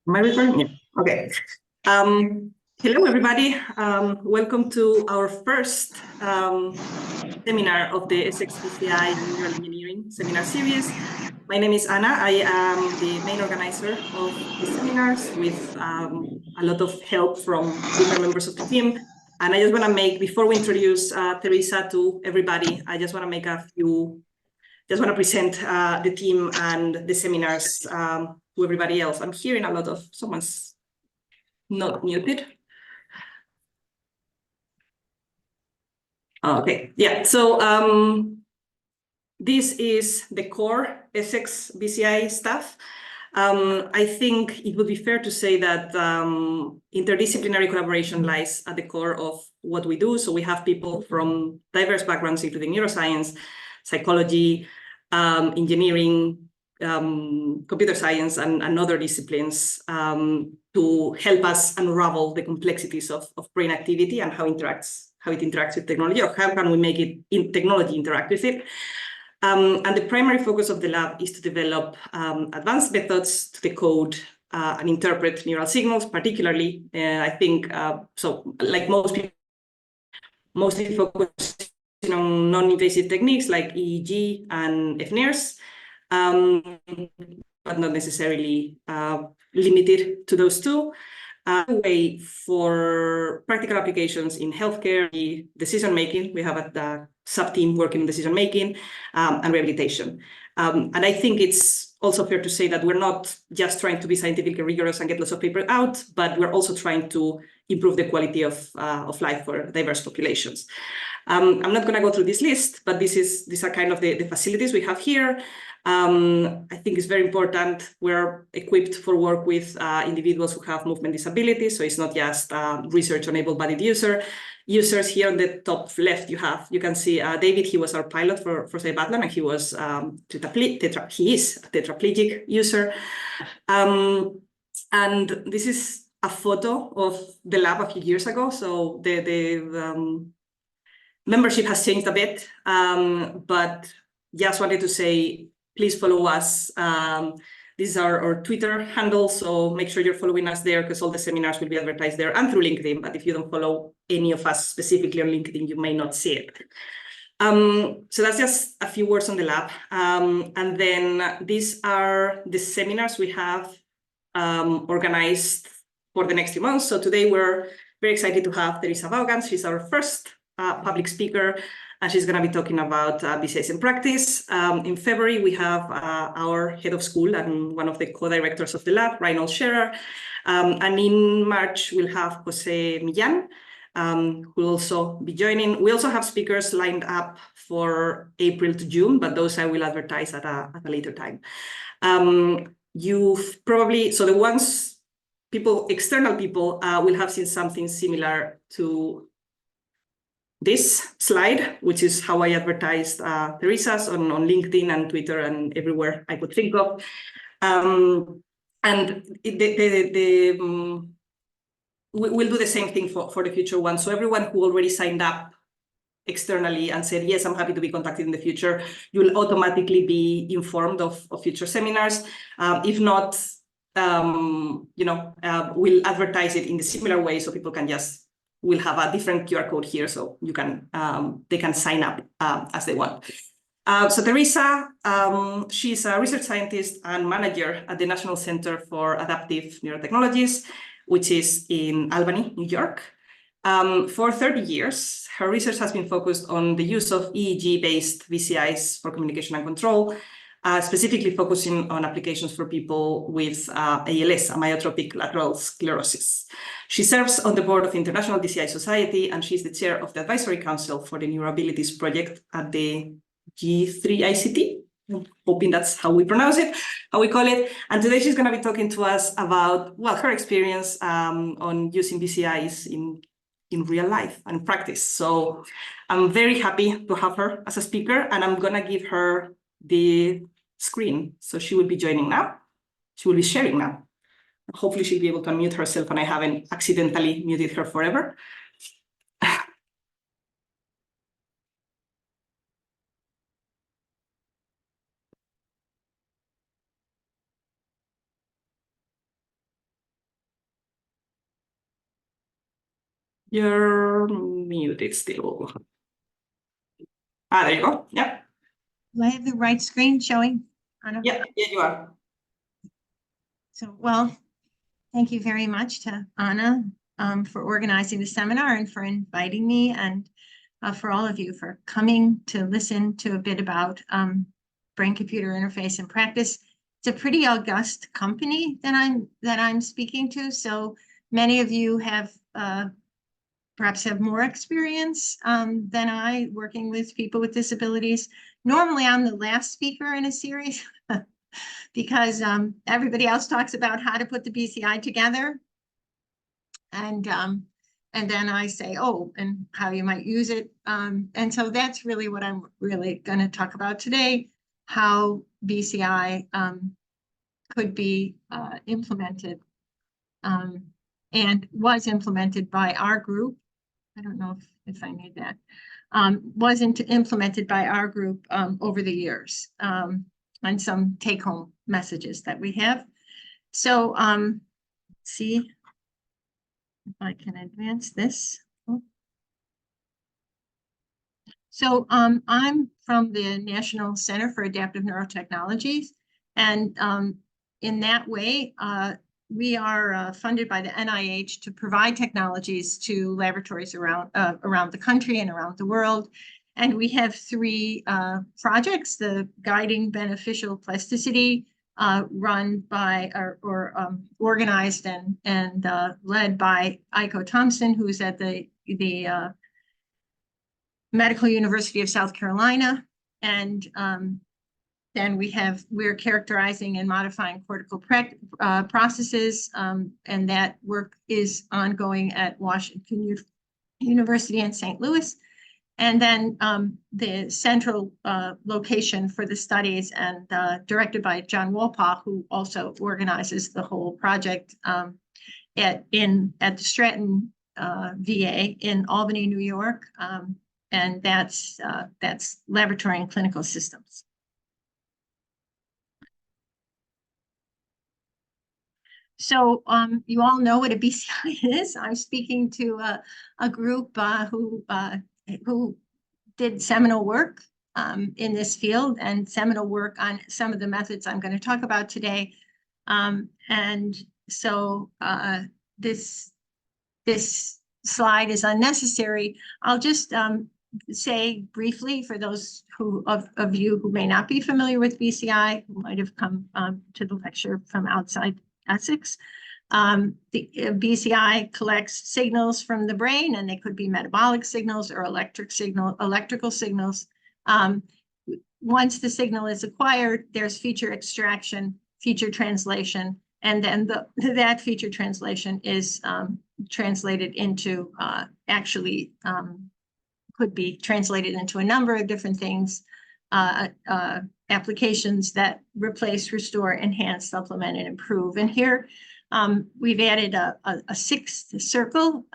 Am I recording? Yeah. Okay. Hello, everybody. Welcome to our first seminar of the Essex BCI Neural Engineering Seminar Series. My name is Anna. I am the main organizer of the seminars with a lot of help from different members of the team. And I just want to make, before we introduce Theresa to everybody, I just want to make just want to present the team and the seminars to everybody else. I'm hearing a lot of someone's not muted. Okay, yeah, so this is the core Essex BCI staff. I think it would be fair to say that interdisciplinary collaboration lies at the core of what we do. So we have people from diverse backgrounds, including neuroscience, psychology, engineering, computer science, and other disciplines to help us unravel the complexities of brain activity and how it interacts with technology, or how can we make technology interact with it. And the primary focus of the lab is to develop advanced methods to decode and interpret neural signals, particularly, I think, so like most people, mostly focusing on non-invasive techniques like EEG and FNIRS, but not necessarily limited to those two. Way for practical applications in healthcare, decision-making. We have a sub-team working in decision-making and rehabilitation. And I think it's also fair to say that we're not just trying to be scientifically rigorous and get lots of papers out, but we're also trying to improve the quality of life for diverse populations. I'm not going to go through this list, but these are kind of the facilities we have here. I think it's very important. We're equipped for work with individuals who have movement disabilities, so it's not just research on able-bodied users. Here on the top left, you can see David. He was our pilot for Cybathlon, and he was he is a tetraplegic user. And this is a photo of the lab a few years ago. So the membership has changed a bit, but just wanted to say, please follow us. These are our Twitter handles, so make sure you're following us there because all the seminars will be advertised there and through LinkedIn. But if you don't follow any of us specifically on LinkedIn, you may not see it. So that's just a few words on the lab. And then these are the seminars we have organized for the next few months. So today we're very excited to have Theresa Vaughan. She's our first public speaker, and she's going to be talking about BCIs in practice. In February, we have our head of school and one of the co-directors of the lab, Reinhold Scherer. And in March, we'll have Jose Millán, who will also be joining. We also have speakers lined up for April to June, but those I will advertise at a later time. You've probably, so the ones, external people will have seen something similar to this slide, which is how I advertised Theresa's on LinkedIn and Twitter and everywhere I could think of. And we'll do the same thing for the future one. So everyone who already signed up externally and said, yes, I'm happy to be contacted in the future, you'll automatically be informed of future seminars. If not, we'll advertise it in the similar way so people can we'll have a different QR code here, so you can they can sign up as they want. So Theresa, she's a research scientist and manager at the National Center for Adaptive Neurotechnologies, which is in Albany, New York. For 30 years, her research has been focused on the use of EEG-based BCIs for communication and control, specifically focusing on applications for people with ALS, amyotrophic lateral sclerosis. She serves on the board of the International BCI Society, and she's the chair of the advisory council for the NeuroAbilities Project at the G3ICT. I'm hoping that's how we pronounce it, how we call it. And today she's going to be talking to us about, well, her experience on using BCIs in real life and practice. So I'm very happy to have her as a speaker, and I'm going to give her the screen. So she will be joining now. She will be sharing now. Hopefully she'll be able to unmute herself and I haven't accidentally muted her forever. You're muted still. There you go. Yep. Do I have the right screen showing, Anna? Yeah, you are. So, well, thank you very much to Anna for organizing the seminar and for inviting me, and for all of you for coming to listen to a bit about brain-computer interface in practice. It's a pretty august company that I'm speaking to. So many of you have perhaps have more experience than I working with people with disabilities. Normally, I'm the last speaker in a series because everybody else talks about how to put the BCI together. And then I say, oh, and how you might use it. And so that's really what I'm really going to talk about today, how BCI could be implemented and was implemented by our group. I don't know if I need that. Wasn't implemented by our group over the years, and some take-home messages that we have. So see if I can advance this. So I'm from the National Center for Adaptive Neurotechnologies, and in that way, we are funded by the NIH to provide technologies to laboratories around the country and around the world. And we have three projects: the Guiding Beneficial Plasticity, run by or organized and led by ECoG Thompson, who's at the Medical University of South Carolina, and then we're characterizing and modifying cortical processes, and that work is ongoing at Washington University in St. Louis. And then the central location for the studies and directed by John Wolpaw, who also organizes the whole project at the Stratton VA in Albany, New York, and that's laboratory and clinical systems. So you all know what a BCI is. I'm speaking to a group who did seminal work in this field and seminal work on some of the methods I'm going to talk about today. And so this slide is unnecessary. I'll just say briefly for those of you who may not be familiar with BCI, who might have come to the lecture from outside Essex. The BCI collects signals from the brain, and they could be metabolic signals or electrical signals. Once the signal is acquired, there's feature extraction, feature translation, and then that feature translation is translated into could be translated into a number of different things, applications that replace, restore, enhance, supplement, and improve. And here we've added a sixth circle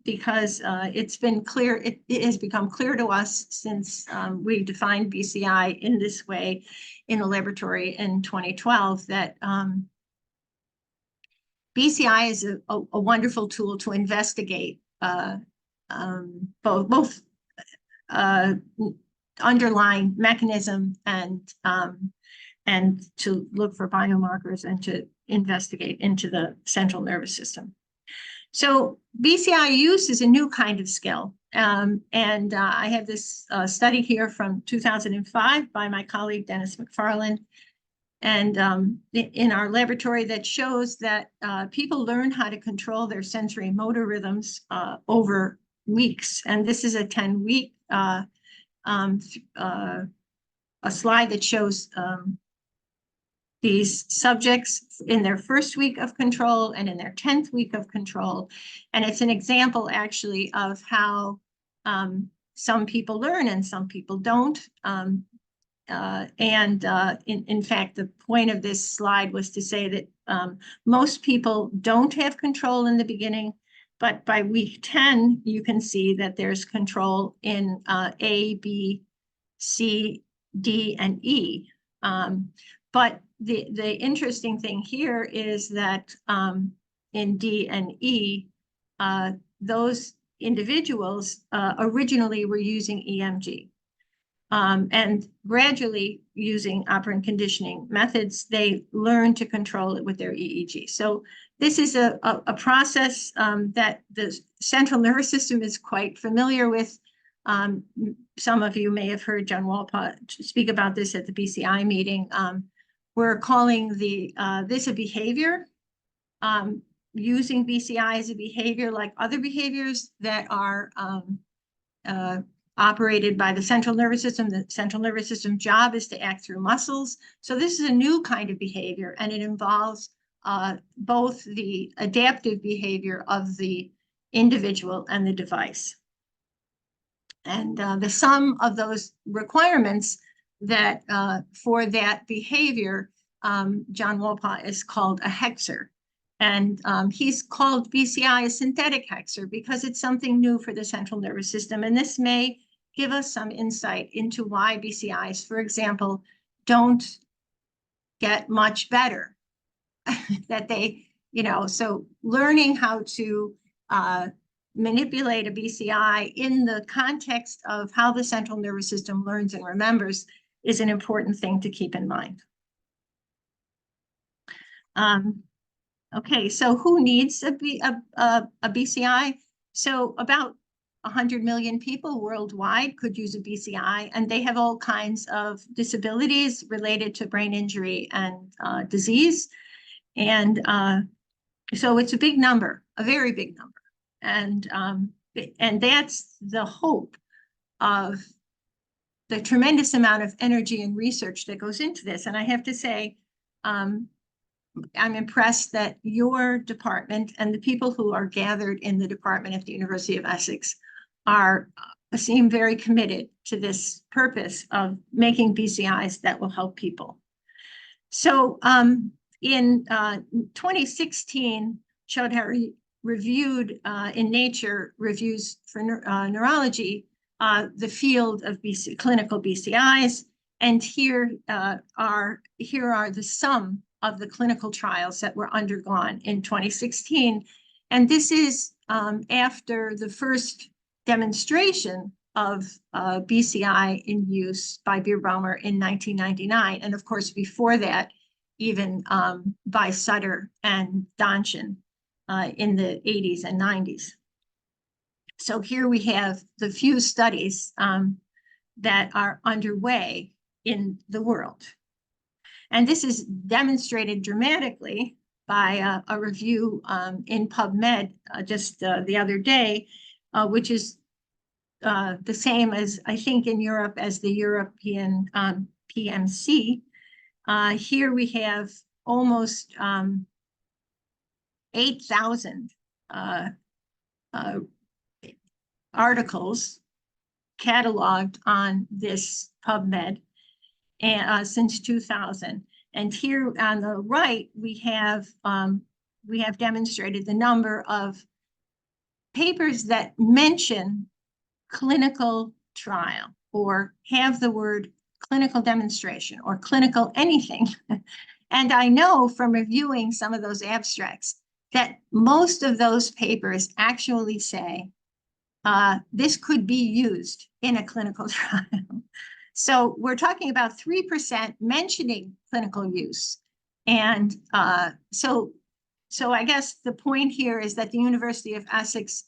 because it's been clear, it has become clear to us since we defined BCI in this way in the laboratory in 2012 that BCI is a wonderful tool to investigate both underlying mechanism and to look for biomarkers and to investigate into the central nervous system. So BCI use is a new kind of skill. And I have this study here from 2005 by my colleague, Dennis McFarland, and in our laboratory that shows that people learn how to control their sensory motor rhythms over weeks. And this is a 10-week a slide that shows these subjects in their first week of control and in their 10th week of control. And it's an example actually of how some people learn and some people don't. In fact, the point of this slide was to say that most people don't have control in the beginning, but by week 10, you can see that there's control in A, B, C, D, and E. But the interesting thing here is that in D and E, those individuals originally were using EMG. And gradually, using operant conditioning methods, they learn to control it with their EEG. So this is a process that the central nervous system is quite familiar with. Some of you may have heard John Walpott speak about this at the BCI meeting. We're calling this a behavior, using BCI as a behavior like other behaviors that are operated by the central nervous system. The central nervous system job is to act through muscles. So this is a new kind of behavior, and it involves both the adaptive behavior of the individual and the device. And the sum of those requirements that for that behavior, John Walpott is called a hexer. And he's called BCI a synthetic hexer because it's something new for the central nervous system. And this may give us some insight into why BCIs, for example, don't get much better. That they, so learning how to manipulate a BCI in the context of how the central nervous system learns and remembers is an important thing to keep in mind. Okay, so who needs a BCI? So about 100 million people worldwide could use a BCI, and they have all kinds of disabilities related to brain injury and disease. And so it's a big number, a very big number. And that's the hope of the tremendous amount of energy and research that goes into this. And I have to say, I'm impressed that your department and the people who are gathered in the department at the University of Essex seem very committed to this purpose of making BCIs that will help people. So in 2016, Chaudhary reviewed in Nature Reviews for Neurology the field of clinical BCIs, and here are the sum of the clinical trials that were undergone in 2016. And this is after the first demonstration of BCI in use by Bierbaumer in 1999. And of course, before that, even by Sutter and Donshin in the 80s and 90s. So here we have the few studies that are underway in the world. And this is demonstrated dramatically by a review in PubMed just the other day, which is the same as, I think, in Europe as the European PMC. Here we have almost 8,000 articles cataloged on this PubMed since 2000. And here on the right, we have demonstrated the number of papers that mention clinical trial or have the word clinical demonstration or clinical anything. And I know from reviewing some of those abstracts that most of those papers actually say this could be used in a clinical trial. So we're talking about 3% mentioning clinical use. And so I guess the point here is that the University of Essex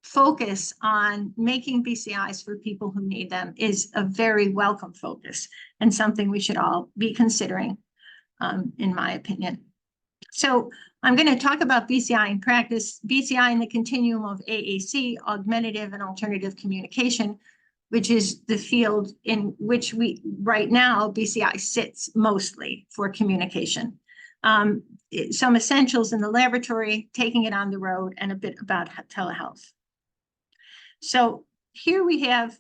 focus on making BCIs for people who need them is a very welcome focus and something we should all be considering, in my opinion. So I'm going to talk about BCI in practice, BCI in the continuum of AAC, augmentative and alternative communication, which is the field in which right now, BCI sits mostly for communication. Some essentials in the laboratory, taking it on the road, and a bit about telehealth. So here we have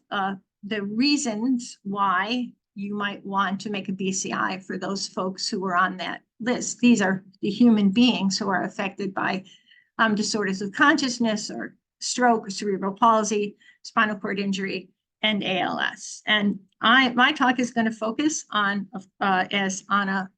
the reasons why you might want to make a BCI for those folks who are on that list. These are the human beings who are affected by disorders of consciousness or stroke or cerebral palsy, spinal cord injury, and ALS. And my talk is going to focus on, as Anna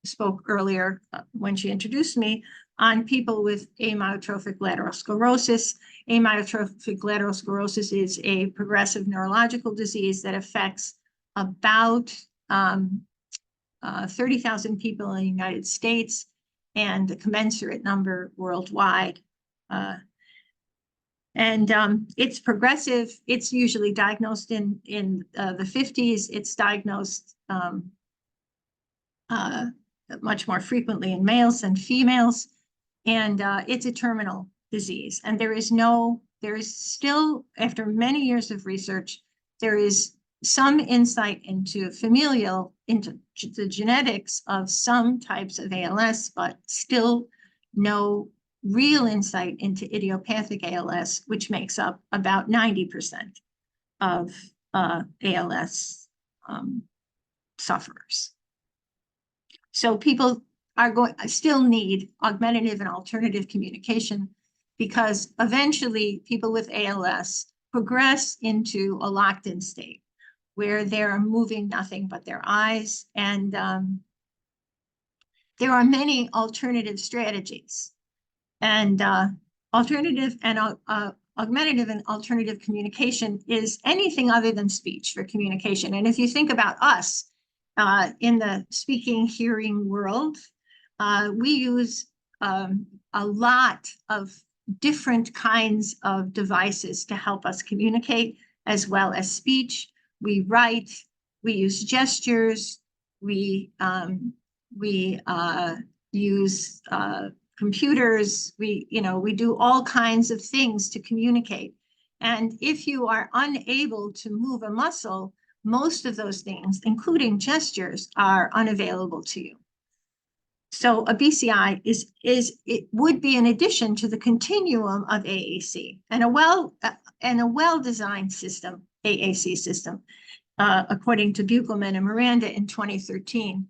spoke earlier when she introduced me, on people with amyotrophic lateral sclerosis. Amyotrophic lateral sclerosis is a progressive neurological disease that affects about 30,000 people in the United States and a commensurate number worldwide. It's progressive. It's usually diagnosed in the 50s. It's diagnosed much more frequently in males than females. And it's a terminal disease. And there is still, after many years of research, there is some insight into the genetics of some types of ALS, but still no real insight into idiopathic ALS, which makes up about 90% of ALS sufferers. So people still need augmentative and alternative communication, because eventually people with ALS progress into a locked-in state where they're moving nothing but their eyes. And there are many alternative strategies. And augmentative and alternative communication is anything other than speech for communication. And if you think about us in the speaking, hearing world, we use a lot of different kinds of devices to help us communicate, as well as speech. We write, we use gestures, we use computers, we do all kinds of things to communicate. And if you are unable to move a muscle, most of those things, including gestures, are unavailable to you. So a BCI it would be an addition to the continuum of AAC, and a well-designed system, AAC system, according to Buchelman and Miranda in 2013,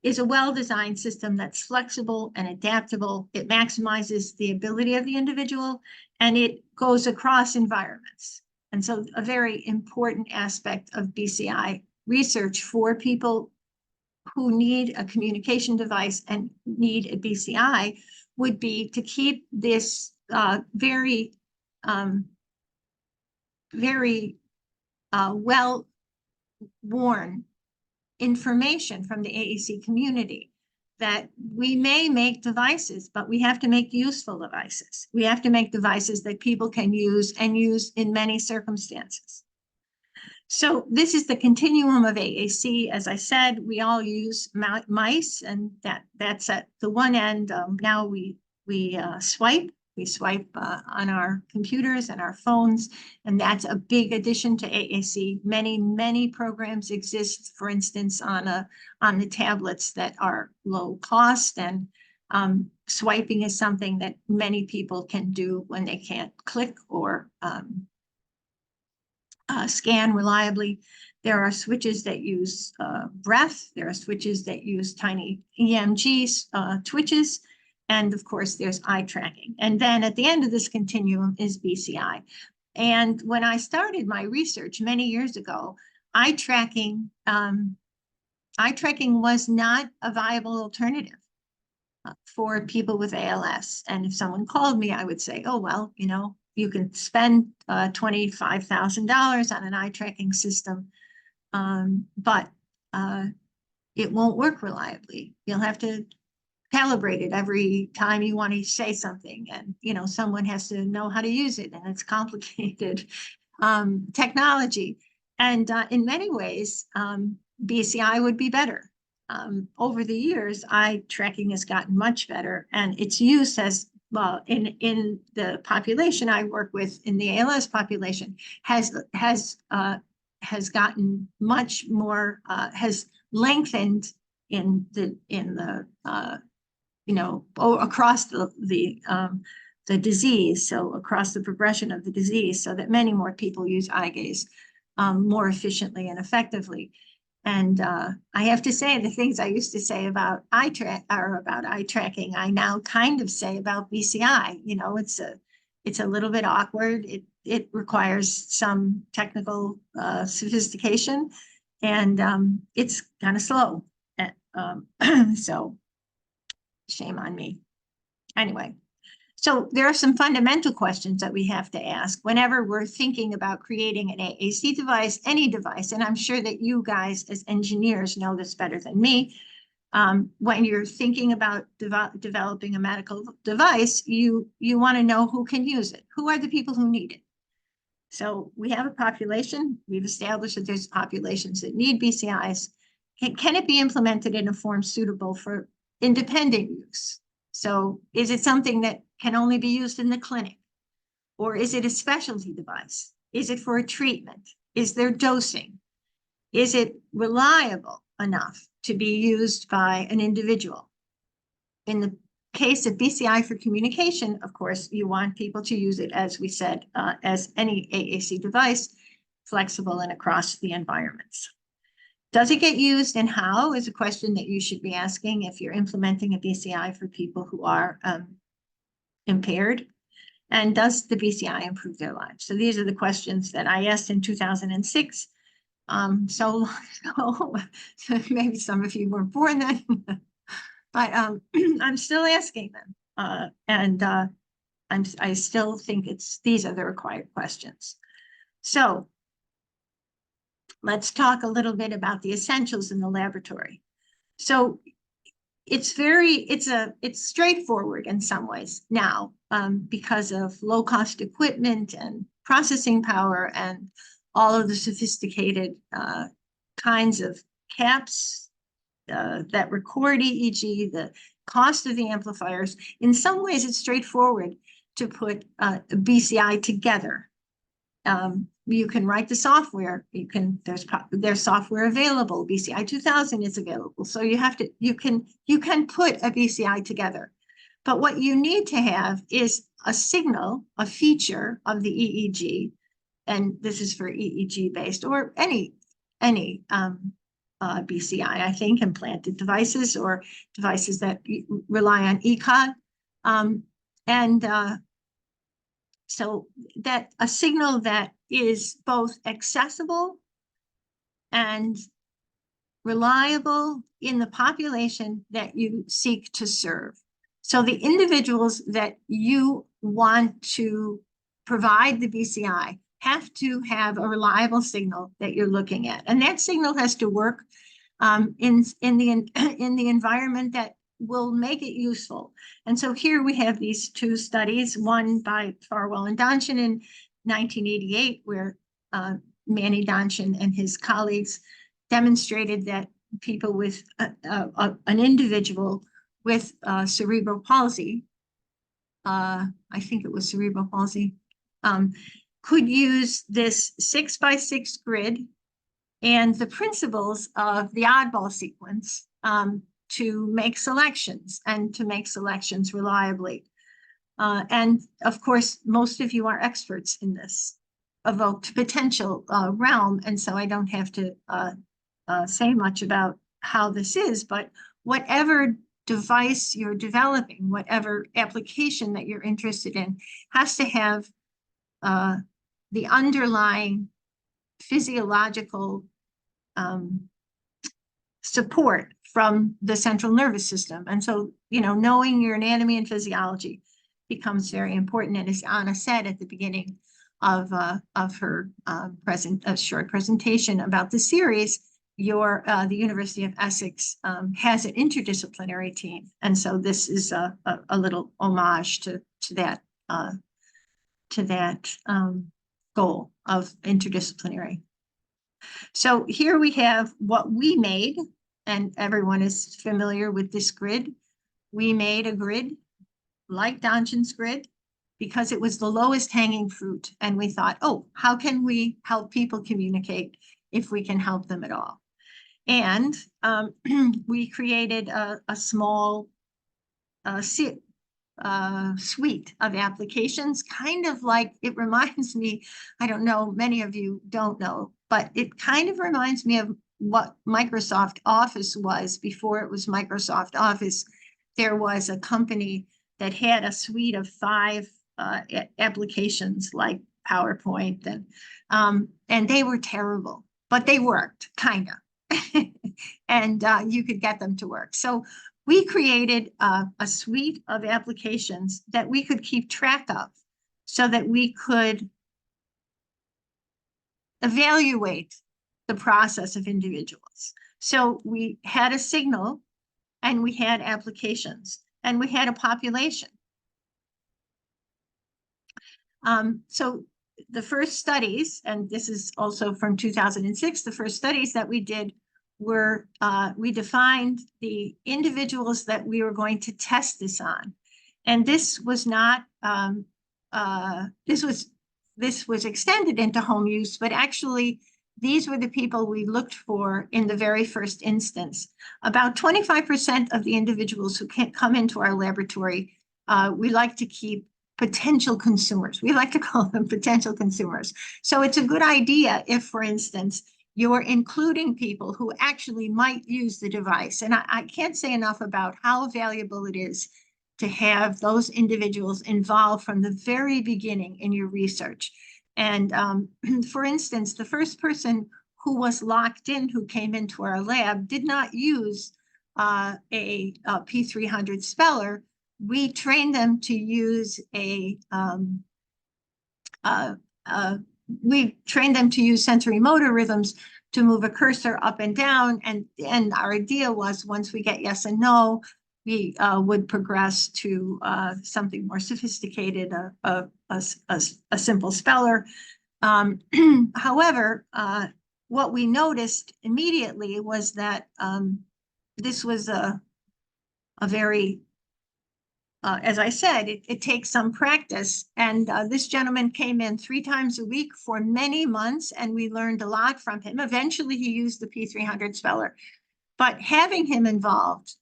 is a well-designed system that's flexible and adaptable. It maximizes the ability of the individual, and it goes across environments. And so a very important aspect of BCI research for people who need a communication device and need a BCI would be to keep this very well-worn information from the AAC community, that we may make devices, but we have to make useful devices. We have to make devices that people can use and use in many circumstances. So this is the continuum of AAC. As I said, we all use mice, and that's at the one end. Now we swipe. We swipe on our computers and our phones, and that's a big addition to AAC. Many programs exist, for instance, on the tablets that are low cost, and swiping is something that many people can do when they can't click or scan reliably. There are switches that use breath. There are switches that use tiny EMG twitches. And of course, there's eye tracking. And then at the end of this continuum is BCI. And when I started my research many years ago, eye tracking was not a viable alternative for people with ALS. And if someone called me, I would say, oh, well, you can spend $25,000 on an eye tracking system, but it won't work reliably. You'll have to calibrate it every time you want to say something, and someone has to know how to use it, and it's complicated technology. And in many ways, BCI would be better. Over the years, eye tracking has gotten much better, and its use has, well, in the population I work with, in the ALS population, has gotten much more, has lengthened in the across the disease, so across the progression of the disease, so that many more people use eye gaze more efficiently and effectively. And I have to say, the things I used to say about eye tracking, I now kind of say about BCI. It's a little bit awkward. It requires some technical sophistication, and it's kind of slow. So shame on me. anyway, so there are some fundamental questions that we have to ask whenever we're thinking about creating an AAC device, any device, and I'm sure that you guys as engineers know this better than me. When you're thinking about developing a medical device, you want to know who can use it. Who are the people who need it? So we have a population. We've established that there's populations that need BCIs. Can it be implemented in a form suitable for independent use? So is it something that can only be used in the clinic? Or is it a specialty device? Is it for a treatment? Is there dosing? Is it reliable enough to be used by an individual? In the case of BCI for communication, of course, you want people to use it, as we said, as any AAC device, flexible and across the environments. Does it get used and how is a question that you should be asking if you're implementing a BCI for people who are impaired. And does the BCI improve their lives? So these are the questions that I asked in 2006. So maybe some of you weren't born then, but I'm still asking them. I still think these are the required questions. So let's talk a little bit about the essentials in the laboratory. So it's straightforward in some ways now because of low cost equipment and processing power and all of the sophisticated kinds of caps that record EEG, the cost of the amplifiers. In some ways, it's straightforward to put a BCI together. You can write the software. There's software available. BCI 2000 is available. So you can put a BCI together. But what you need to have is a signal, a feature of the EEG, and this is for EEG-based or any BCI, I think, implanted devices or devices that rely on ECoG. So that a signal that is both accessible and reliable in the population that you seek to serve. So the individuals that you want to provide the BCI have to have a reliable signal that you're looking at. And that signal has to work in the environment that will make it useful. And so here we have these two studies, one by Farwell and Donchen in 1988, where Manny Donchen and his colleagues demonstrated that people with an individual with cerebral palsy, I think it was cerebral palsy, could use this 6x6 grid and the principles of the oddball sequence to make selections and to make selections reliably. And of course, most of you are experts in this evoked potential realm. And so I don't have to say much about how this is, but whatever device you're developing, whatever application that you're interested in, has to have the underlying physiological support from the central nervous system. And so, knowing your anatomy and physiology becomes very important. And as Anna said at the beginning of her short presentation about the series, the University of Essex has an interdisciplinary team. And so this is a little homage to that goal of interdisciplinary. So here we have what we made, and everyone is familiar with this grid. We made a grid like Donchen's grid because it was the lowest hanging fruit. And we thought, oh, how can we help people communicate if we can help them at all? And we created a small suite of applications, kind of like, it reminds me, I don't know, many of you don't know, but it kind of reminds me of what Microsoft Office was before it was Microsoft Office. There was a company that had a suite of 5 applications like PowerPoint, and they were terrible, but they worked, kind of. And you could get them to work. So we created a suite of applications that we could keep track of so that we could evaluate the process of individuals. So we had a signal, and we had applications, and we had a population. So the first studies, and this is also from 2006, the first studies that we did were, we defined the individuals that we were going to test this on. And this was not, this was extended into home use, but actually these were the people we looked for in the very first instance. About 25% of the individuals who can't come into our laboratory, we like to keep potential consumers. We like to call them potential consumers. So it's a good idea if, for instance, you're including people who actually might use the device. And I can't say enough about how valuable it is to have those individuals involved from the very beginning in your research. And for instance, the first person who was locked in, who came into our lab, did not use a P300 speller. We trained them to use we trained them to use sensory motor rhythms to move a cursor up and down. And our idea was, once we get yes and no, we would progress to something more sophisticated, a simple speller. However, what we noticed immediately was that this was a very, as I said, it takes some practice. And this gentleman came in 3 times a week for many months, and we learned a lot from him. Eventually, he used the P300 speller. But having him involved,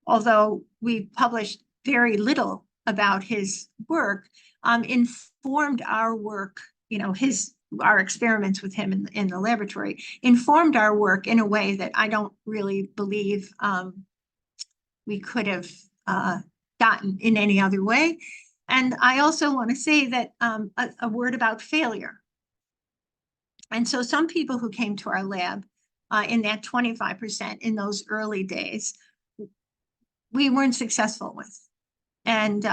although we published very little about his work, informed our work, you know, our experiments with him in the laboratory, informed our work in a way that I don't really believe we could have gotten in any other way. And I also want to say that a word about failure. And so some people who came to our lab in that 25% in those early days, we weren't successful with. And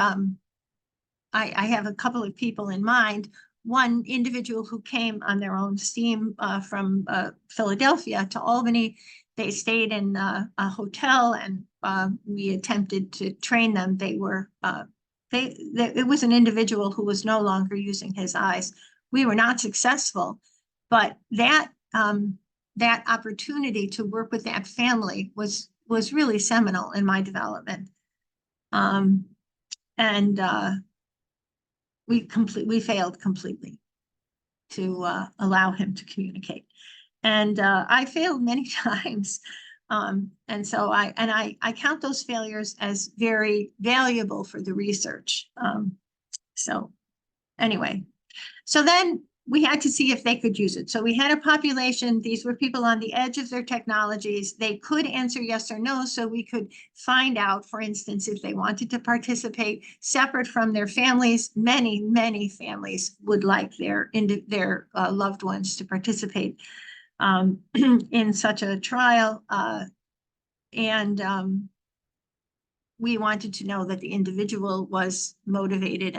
I have a couple of people in mind. One individual who came on their own steam from Philadelphia to Albany. They stayed in a hotel, and we attempted to train them. It was an individual who was no longer using his eyes. We were not successful, but that opportunity to work with that family was really seminal in my development. We failed completely to allow him to communicate. And I failed many times. And so I count those failures as very valuable for the research. So anyway, so then we had to see if they could use it. So we had a population. These were people on the edge of their technologies. They could answer yes or no, so we could find out, for instance, if they wanted to participate separate from their families. Many families would like their loved ones to participate in such a trial. We wanted to know that the individual was motivated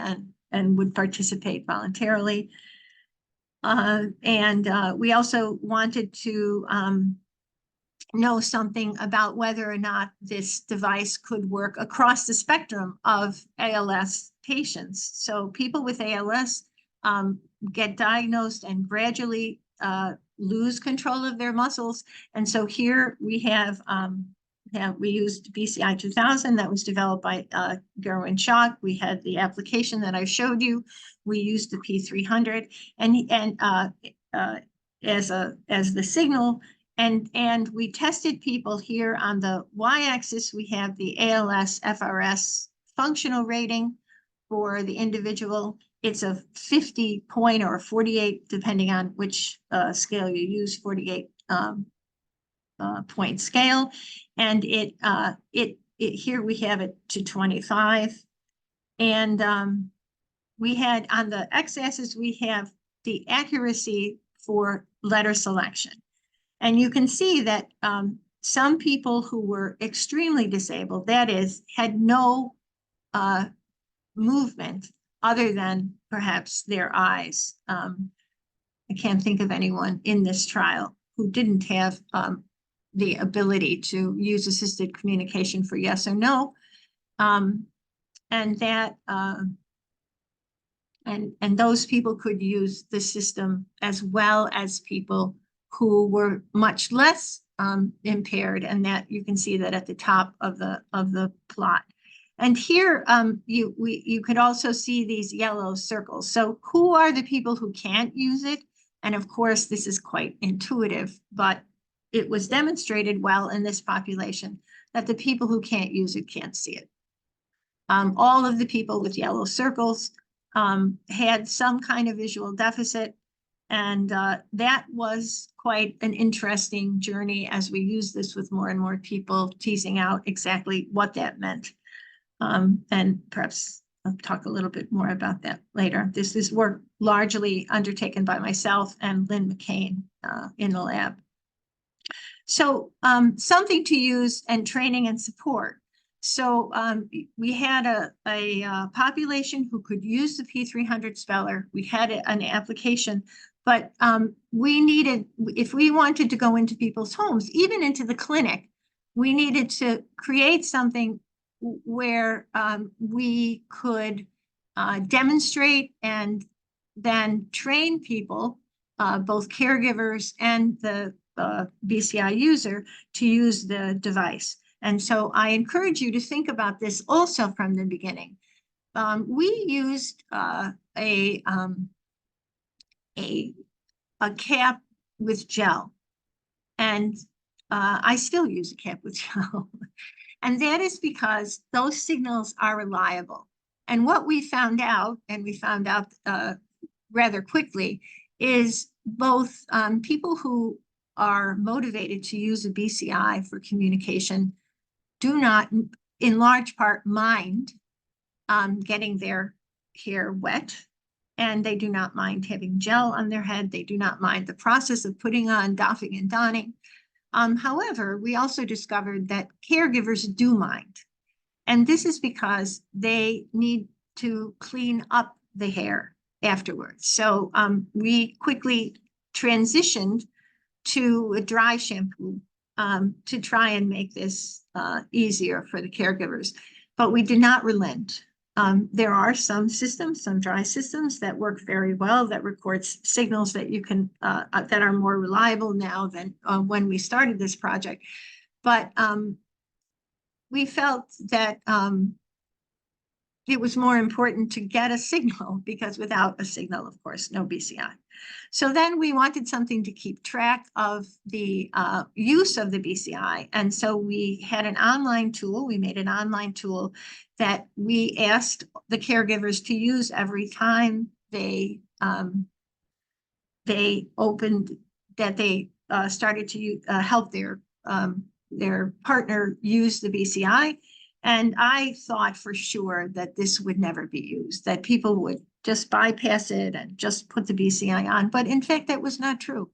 and would participate voluntarily. We also wanted to know something about whether or not this device could work across the spectrum of ALS patients. So people with ALS get diagnosed and gradually lose control of their muscles. And so here we have, we used BCI 2000 that was developed by Gerwin Schock. We had the application that I showed you. We used the P300 as the signal, and we tested people here on the y-axis. We have the ALS FRS functional rating for the individual. It's a 50 point or 48, depending on which scale you use, 48 point scale. And here we have it to 25. And we had on the x-axis, we have the accuracy for letter selection. And you can see that some people who were extremely disabled, that is, had no movement other than perhaps their eyes. I can't think of anyone in this trial who didn't have the ability to use assisted communication for yes or no. And that and those people could use the system as well as people who were much less impaired, and that you can see that at the top of the plot. And here you could also see these yellow circles. So who are the people who can't use it? And of course, this is quite intuitive, but it was demonstrated well in this population that the people who can't use it can't see it. All of the people with yellow circles had some kind of visual deficit, and that was quite an interesting journey as we use this with more and more people, teasing out exactly what that meant. And perhaps I'll talk a little bit more about that later. This is work largely undertaken by myself and Lynn McCain in the lab. So something to use and training and support. So we had a population who could use the P300 speller. We had an application, but we needed, if we wanted to go into people's homes, even into the clinic, we needed to create something where we could demonstrate and then train people, both caregivers and the BCI user, to use the device. And so I encourage you to think about this also from the beginning. We used a cap with gel, and I still use a cap with gel. And that is because those signals are reliable. And what we found out, and we found out rather quickly, is both people who are motivated to use a BCI for communication do not, in large part, mind getting their hair wet, and they do not mind having gel on their head. They do not mind the process of putting on, doffing and donning. However, we also discovered that caregivers do mind, and this is because they need to clean up the hair afterwards. So we quickly transitioned to a dry shampoo to try and make this easier for the caregivers, but we did not relent. There are some systems, some dry systems that work very well, that records signals that you can, that are more reliable now than when we started this project. But we felt that it was more important to get a signal, because without a signal, of course, no BCI. So then we wanted something to keep track of the use of the BCI. And so we had an online tool. We made an online tool that we asked the caregivers to use every time they opened, that they started to help their partner use the BCI. And I thought for sure that this would never be used, that people would just bypass it and just put the BCI on. But in fact, that was not true.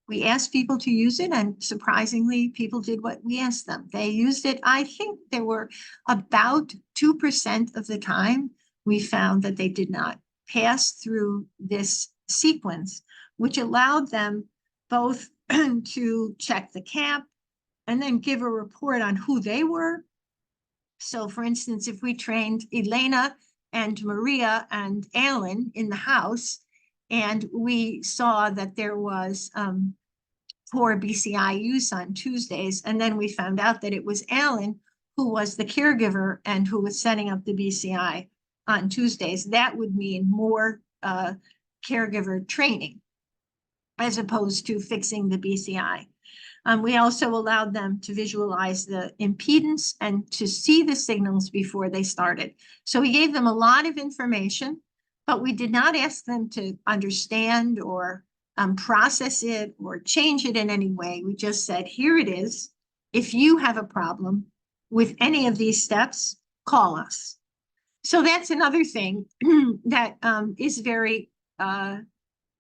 We asked people to use it, and surprisingly, people did what we asked them. They used it. I think there were about 2% of the time we found that they did not pass through this sequence, which allowed them both to check the cap and then give a report on who they were. So for instance, if we trained Elena and Maria and Alan in the house, and we saw that there was poor BCI use on Tuesdays, and then we found out that it was Alan who was the caregiver and who was setting up the BCI on Tuesdays, that would mean more caregiver training as opposed to fixing the BCI. We also allowed them to visualize the impedance and to see the signals before they started. So we gave them a lot of information, but we did not ask them to understand or process it or change it in any way. We just said, here it is. If you have a problem with any of these steps, call us. So that's another thing that is very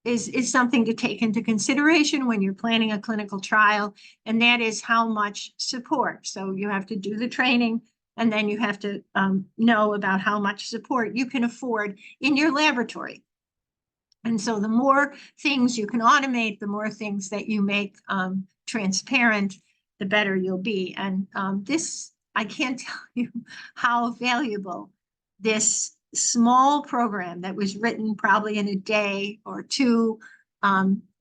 is something to take into consideration when you're planning a clinical trial, and that is how much support. So you have to do the training, and then you have to know about how much support you can afford in your laboratory. And so the more things you can automate, the more things that you make transparent, the better you'll be. And this, I can't tell you how valuable this small program that was written probably in a day or two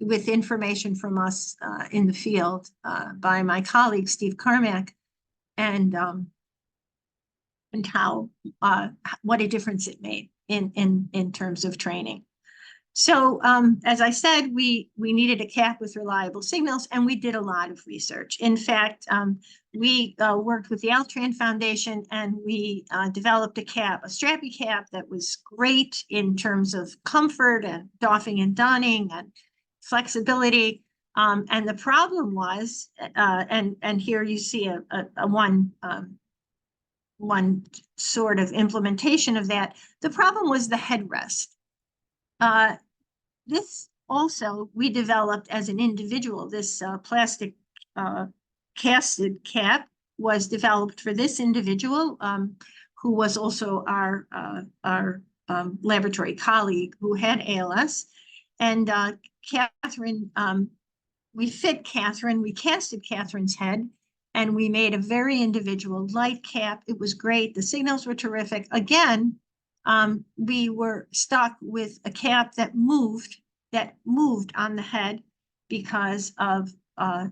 with information from us in the field by my colleague, Steve Carmack, and how what a difference it made in terms of training. So as I said, we needed a cap with reliable signals, and we did a lot of research. In fact, we worked with the Altran Foundation, and we developed a cap, a strappy cap that was great in terms of comfort and doffing and donning and flexibility. And the problem was, and here you see a one sort of implementation of that. The problem was the headrest. This also we developed as an individual. This plastic casted cap was developed for this individual who was also our laboratory colleague who had ALS. And Catherine, we casted Catherine's head, and we made a very individual light cap. It was great. The signals were terrific. Again, we were stuck with a cap that moved on the head because of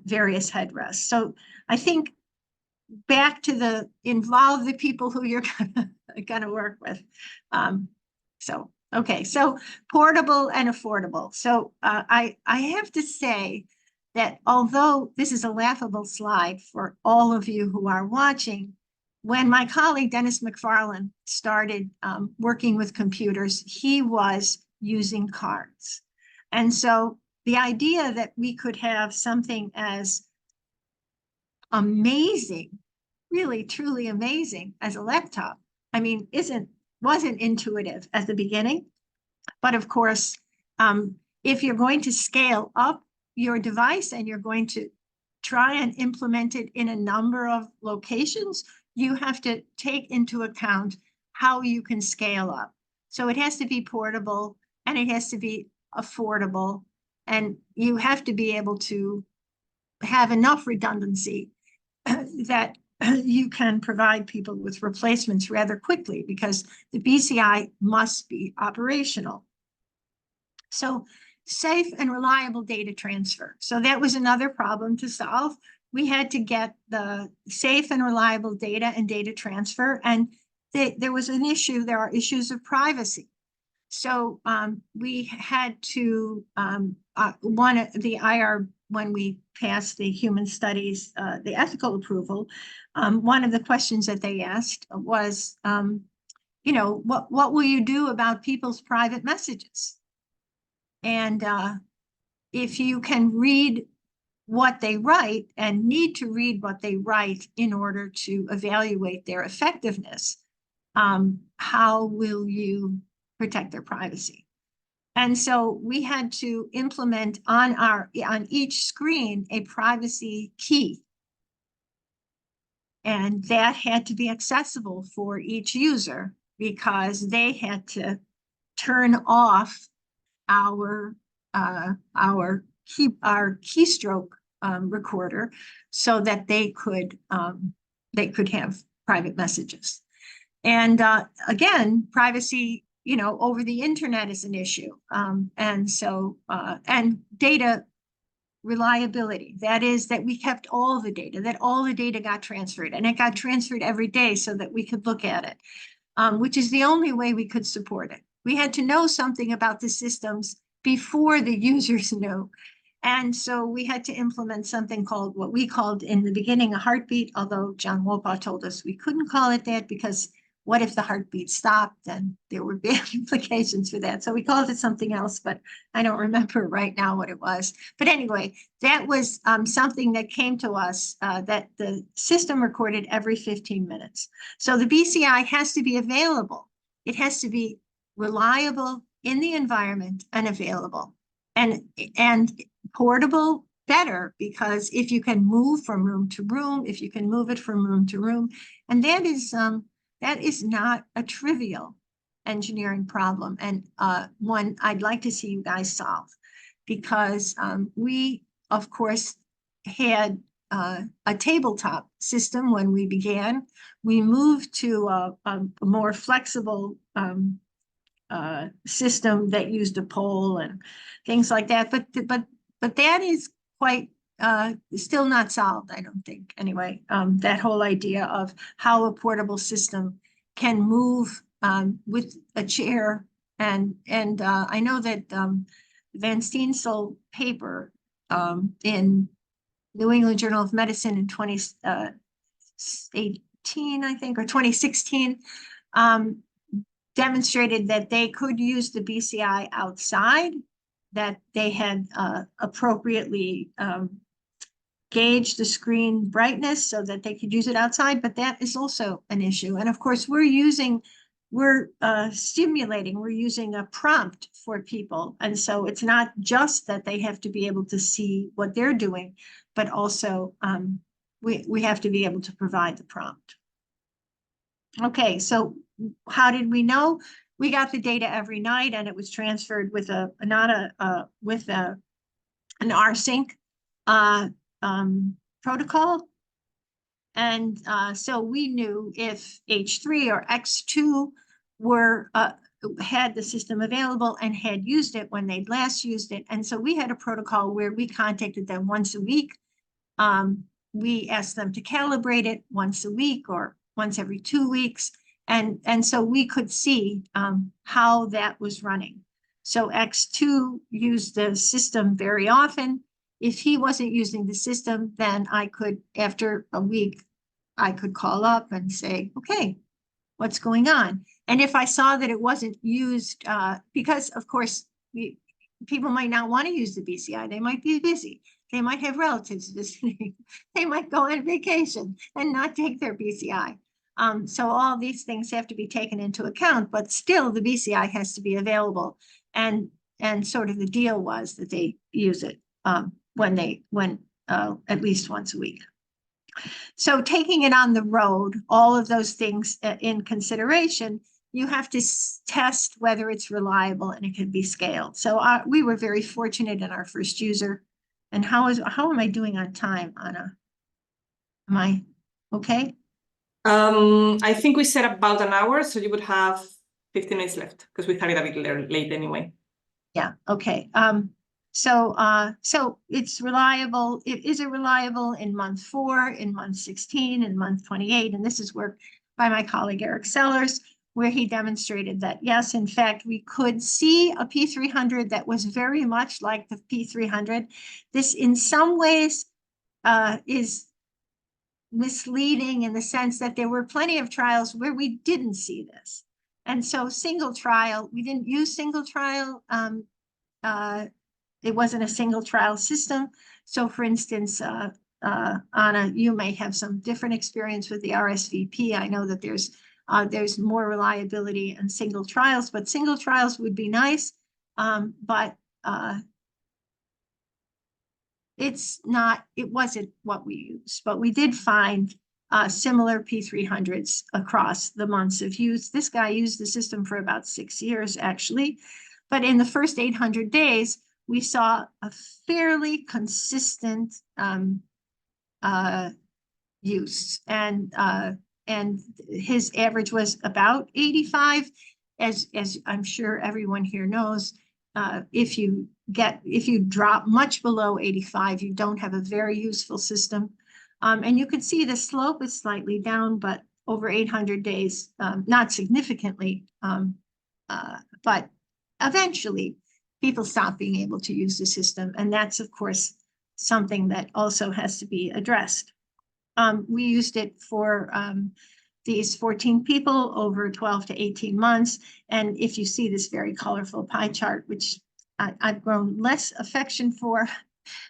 various headrests. So I think back to involve the people who you're gonna work with. Okay, so portable and affordable. So I have to say that although this is a laughable slide for all of you who are watching, when my colleague Dennis McFarlane started working with computers, he was using cards. And so the idea that we could have something as amazing, really truly amazing as a laptop, I mean, wasn't intuitive at the beginning. But of course, if you're going to scale up your device and you're going to try and implement it in a number of locations, you have to take into account how you can scale up. So it has to be portable, and it has to be affordable, and you have to be able to have enough redundancy that you can provide people with replacements rather quickly, because the BCI must be operational. So safe and reliable data transfer. So that was another problem to solve. We had to get the safe and reliable data and data transfer, and there was an issue. There are issues of privacy. So we had to, when we passed the human studies, the ethical approval, one of the questions that they asked was, what will you do about people's private messages? And if you can read what they write and need to read what they write in order to evaluate their effectiveness, how will you protect their privacy? And so we had to implement on each screen a privacy key. And that had to be accessible for each user, because they had to turn off our keystroke recorder so that they could have private messages. And again, privacy, over the internet is an issue. And so, and data reliability, that is that we kept all the data, that all the data got transferred, and it got transferred every day so that we could look at it, which is the only way we could support it. We had to know something about the systems before the users knew. And so we had to implement something called, what we called in the beginning, a heartbeat, although John Wopaw told us we couldn't call it that, because what if the heartbeat stopped? Then there were bad implications for that. So we called it something else, but I don't remember right now what it was. But anyway, that was something that came to us that the system recorded every 15 minutes. So the BCI has to be available. It has to be reliable in the environment and available. and portable, better, because if you can move from room to room, if you can move it from room to room, and that is not a trivial engineering problem, and one I'd like to see you guys solve, because we, of course, had a tabletop system when we began. We moved to a more flexible system that used a pole and things like that. But that is quite still not solved, I don't think, anyway. That whole idea of how a portable system can move with a chair, and I know that Van Steensel paper in New England Journal of Medicine in 2018, I think, or 2016, demonstrated that they could use the BCI outside, that they had appropriately gauged the screen brightness so that they could use it outside, but that is also an issue. And of course, we're stimulating, we're using a prompt for people. And so it's not just that they have to be able to see what they're doing, but also we have to be able to provide the prompt. Okay, so how did we know? We got the data every night, and it was transferred with an rsync protocol. And so we knew if H3 or X2 were had the system available and had used it when they'd last used it. And so we had a protocol where we contacted them once a week. We asked them to calibrate it once a week or once every 2 weeks. And so we could see how that was running. So X2 used the system very often. If he wasn't using the system, then I could, after a week, I could call up and say, okay, what's going on? And if I saw that it wasn't used, because of course, people might not want to use the BCI. They might be busy. They might have relatives visiting. They might go on vacation and not take their BCI. So all these things have to be taken into account, but still the BCI has to be available. And sort of the deal was that they use it when at least once a week. So taking it on the road, all of those things in consideration, you have to test whether it's reliable and it can be scaled. So we were very fortunate in our first user. And how am I doing on time, Anna? Am I okay? I think we said about an hour, so you would have 15 minutes left because we started a bit late anyway. Yeah, okay. So it's reliable. Is it reliable in month 4, in month 16, in month 28? And this is work by my colleague Eric Sellers, where he demonstrated that, yes, in fact, we could see a P300 that was very much like the P300. This in some ways is misleading in the sense that there were plenty of trials where we didn't see this. And so single trial, we didn't use single trial. It wasn't a single trial system. So for instance, Anna, you may have some different experience with the RSVP. I know that there's more reliability in single trials, but single trials would be nice. But it wasn't what we used, but we did find similar P300s across the months of use. This guy used the system for about 6 years, actually. But in the first 800 days, we saw a fairly consistent use. And his average was about 85. As I'm sure everyone here knows, if you drop much below 85, you don't have a very useful system. And you can see the slope is slightly down, but over 800 days, not significantly, but eventually people stop being able to use the system. And that's, of course, something that also has to be addressed. We used it for these 14 people over 12 to 18 months. And if you see this very colorful pie chart, which I've grown less affection for,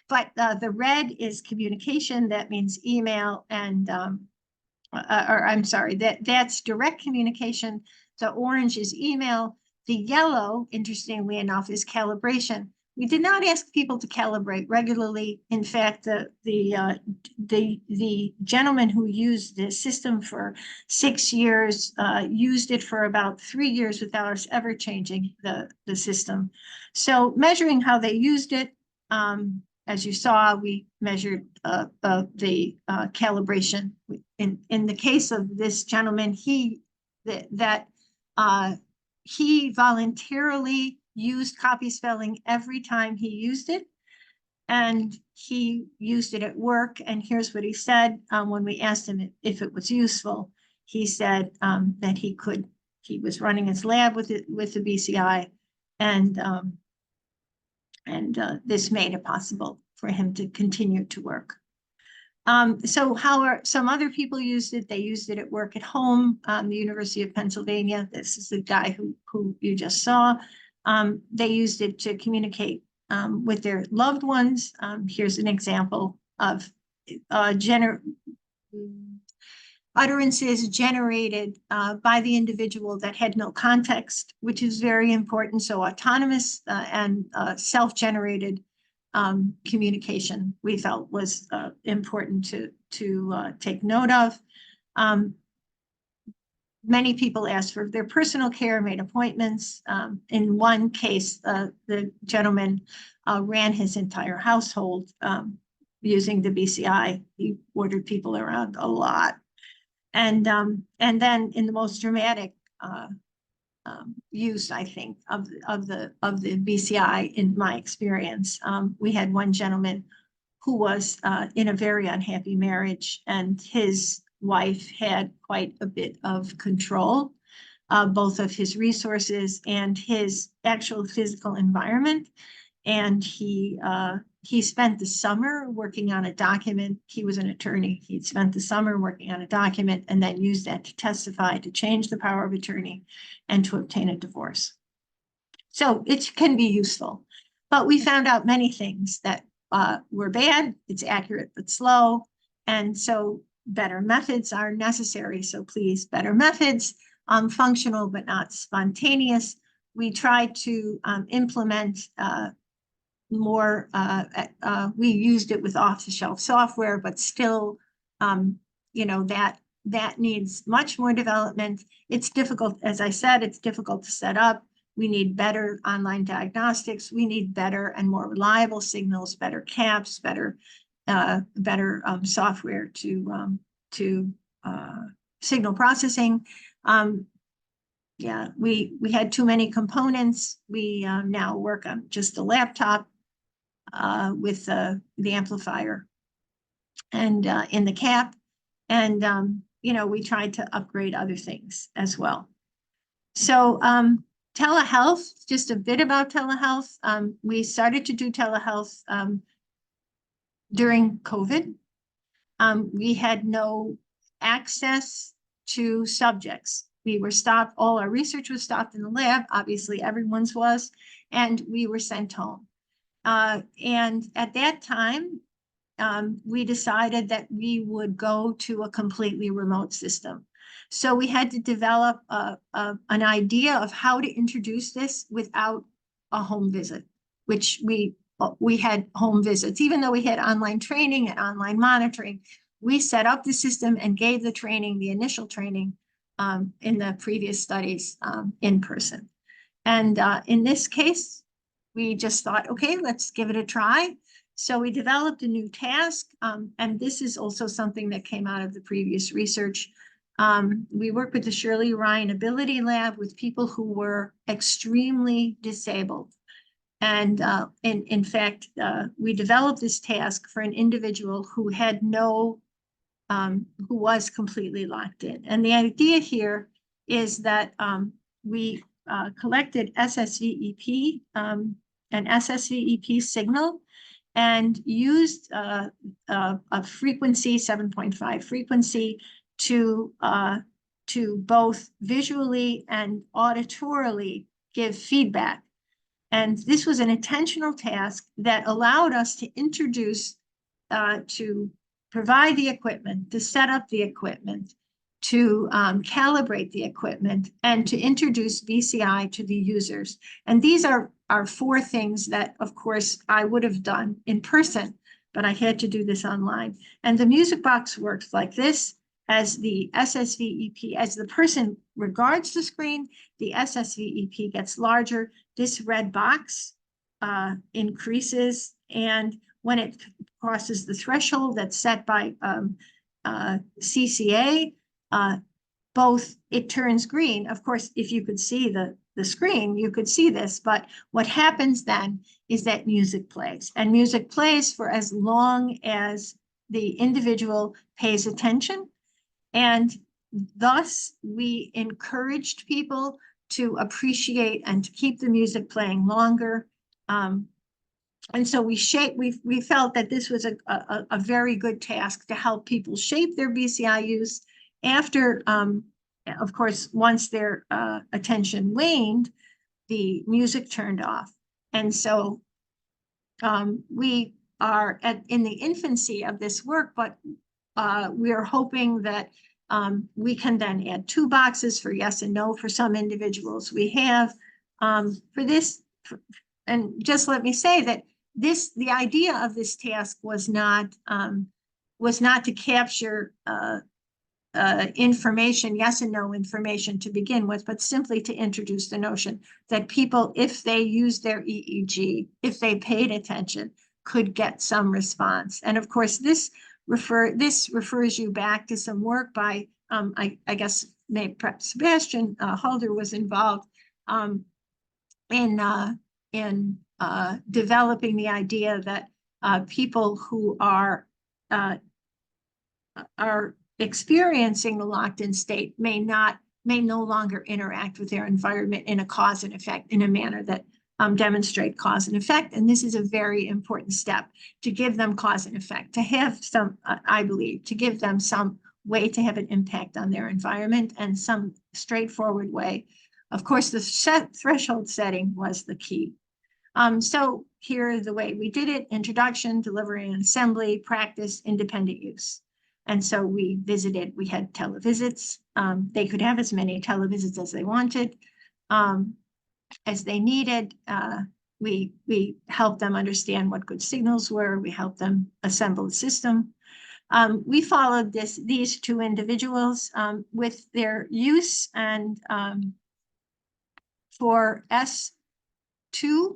but the red is communication. That means email and, or I'm sorry, that's direct communication. The orange is email. The yellow, interestingly enough, is calibration, We did not ask people to calibrate regularly. In fact, the gentleman who used the system for 6 years used it for about 3 years without us ever changing the system. So measuring how they used it, as you saw, we measured the calibration. In the case of this gentleman, he voluntarily used copy spelling every time he used it, and he used it at work. And here's what he said when we asked him if it was useful. He said that he was running his lab with the BCI, and this made it possible for him to continue to work. So how are some other people used it? They used it at work, at home. The University of Pennsylvania, this is the guy who you just saw. They used it to communicate with their loved ones. Here's an example of utterances generated by the individual that had no context, which is very important. So autonomous and self-generated communication we felt was important to take note of. Many people asked for their personal care, made appointments. In one case, the gentleman ran his entire household using the BCI. He ordered people around a lot. And then in the most dramatic use, I think, of the BCI, in my experience, we had one gentleman who was in a very unhappy marriage, and his wife had quite a bit of control, both of his resources and his actual physical environment. And he spent the summer working on a document. He was an attorney. He'd spent the summer working on a document and then used that to testify, to change the power of attorney, and to obtain a divorce. So it can be useful, but we found out many things that were bad. It's accurate but slow, and so better methods are necessary. So please, better methods, functional but not spontaneous. We tried to implement more, we used it with off-the-shelf software, but still, you know, that needs much more development. It's difficult, as I said, it's difficult to set up. We need better online diagnostics. We need better and more reliable signals, better caps, better software to signal processing. Yeah, we had too many components. We now work on just the laptop with the amplifier and in the cap. And, you know, we tried to upgrade other things as well. So telehealth, just a bit about telehealth. We started to do telehealth during COVID. We had no access to subjects. We were stopped, all our research was stopped in the lab, obviously everyone's was, and we were sent home. And at that time, we decided that we would go to a completely remote system. So we had to develop an idea of how to introduce this without a home visit, which we had home visits. Even though we had online training and online monitoring, we set up the system and gave the training, the initial training, in the previous studies in person. And in this case, we just thought, okay, let's give it a try. So we developed a new task, and this is also something that came out of the previous research. We worked with the Shirley Ryan Ability Lab with people who were extremely disabled. And in fact, we developed this task for an individual who had no, who was completely locked in. And the idea here is that we collected SSVEP, an SSVEP signal, and used a frequency, 7.5 frequency, to both visually and auditorily give feedback. And this was an intentional task that allowed us to introduce, to provide the equipment, to set up the equipment, to calibrate the equipment, and to introduce BCI to the users. And these are 4 things that, of course, I would have done in person, but I had to do this online. And the music box works like this. As the SSVEP, as the person regards the screen, the SSVEP gets larger. This red box increases, and when it crosses the threshold that's set by CCA, it turns green. Of course, if you could see the screen, you could see this, but what happens then is that music plays, and music plays for as long as the individual pays attention. And thus, we encouraged people to appreciate and to keep the music playing longer. And so we felt that this was a very good task to help people shape their BCI use after, of course, once their attention waned, the music turned off. And so we are in the infancy of this work, but we are hoping that we can then add 2 boxes for yes and no for some individuals. We have for this, and just let me say that the idea of this task was not to capture information, yes and no information to begin with, but simply to introduce the notion that people, if they use their EEG, if they paid attention, could get some response. And of course, this refers you back to some work by, I guess, perhaps Sebastian Halder was involved in developing the idea that people who are experiencing the locked-in state may no longer interact with their environment in a cause and effect, in a manner that demonstrate cause and effect. And this is a very important step, to give them cause and effect, to have some, I believe, to give them some way to have an impact on their environment, and some straightforward way. Of course, the threshold setting was the key. So here, the way we did it: introduction, delivery and assembly, practice, independent use. And so we had televisits. They could have as many televisits as they wanted. As they needed, we helped them understand what good signals were. We helped them assemble the system. We followed these 2 individuals with their use, and for S2,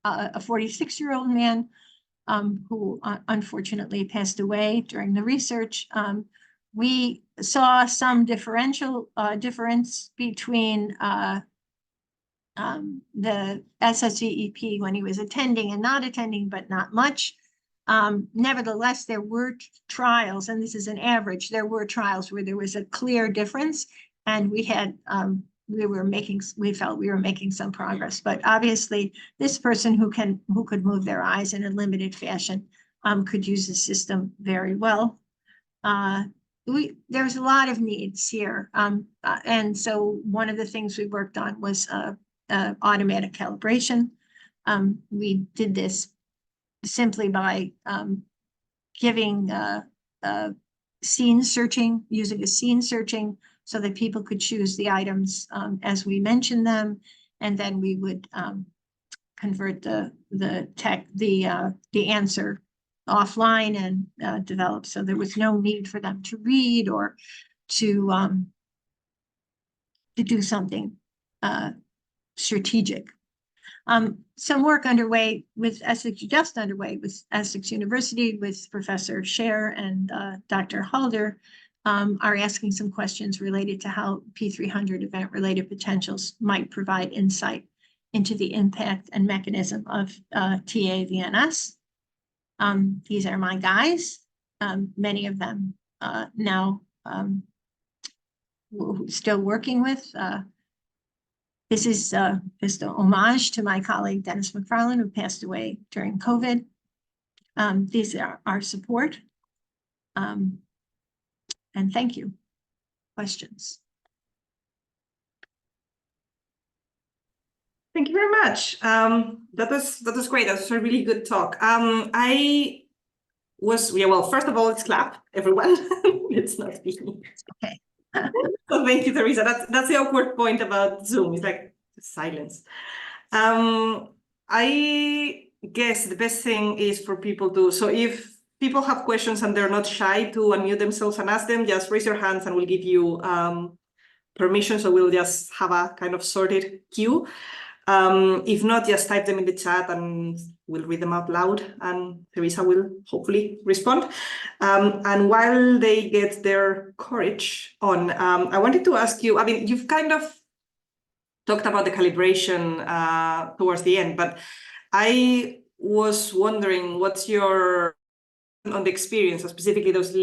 a 46-year-old man who unfortunately passed away during the research, we saw some difference between the SSVEP when he was attending and not attending, but not much. Nevertheless, there were trials, and this is an average, there were trials where there was a clear difference, and we felt we were making some progress. But obviously, this person who could move their eyes in a limited fashion could use the system very well. There's a lot of needs here, and so one of the things we worked on was automatic calibration. We did this simply by giving scene searching, using a scene searching, so that people could choose the items as we mentioned them, and then we would convert the answer offline and develop. So there was no need for them to read or to do something strategic. Some work underway with Essex, just underway with Essex University, with Professor Scher and Dr. Halder, are asking some questions related to how P300 event-related potentials might provide insight into the impact and mechanism of TAVNS. These are my guys, many of them now still working with. This is just an homage to my colleague, Dennis McFarlane, who passed away during COVID. These are our support. And thank you. Questions? Thank you very much. That was great. That was a really good talk. Well, first of all, let's clap, everyone. It's not me. Okay. So thank you, Theresa. That's the awkward point about Zoom. It's like silence. I guess the best thing is for people to, so if people have questions and they're not shy to unmute themselves and ask them, just raise your hands and we'll give you permission. So we'll just have a kind of sorted queue. If not, just type them in the chat and we'll read them out loud and Theresa will hopefully respond. And while they get their courage on, I wanted to ask you, I mean, you've kind of talked about the calibration towards the end, but I was wondering what's your on the experience, or specifically those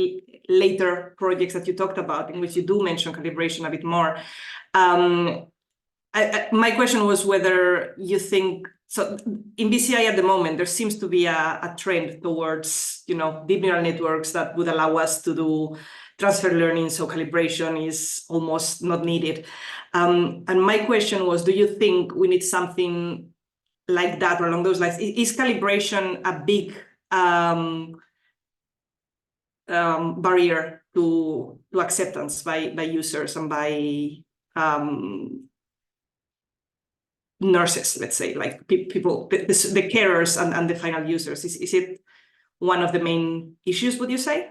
later projects that you talked about, in which you do mention calibration a bit more. My question was whether you think, so in BCI at the moment, there seems to be a trend towards, you know, deep neural networks that would allow us to do transfer learning, so calibration is almost not needed. And my question was, do you think we need something like that or along those lines? Is calibration a big barrier to acceptance by users and by nurses, let's say, like people, the carers and the final users? Is it one of the main issues, would you say?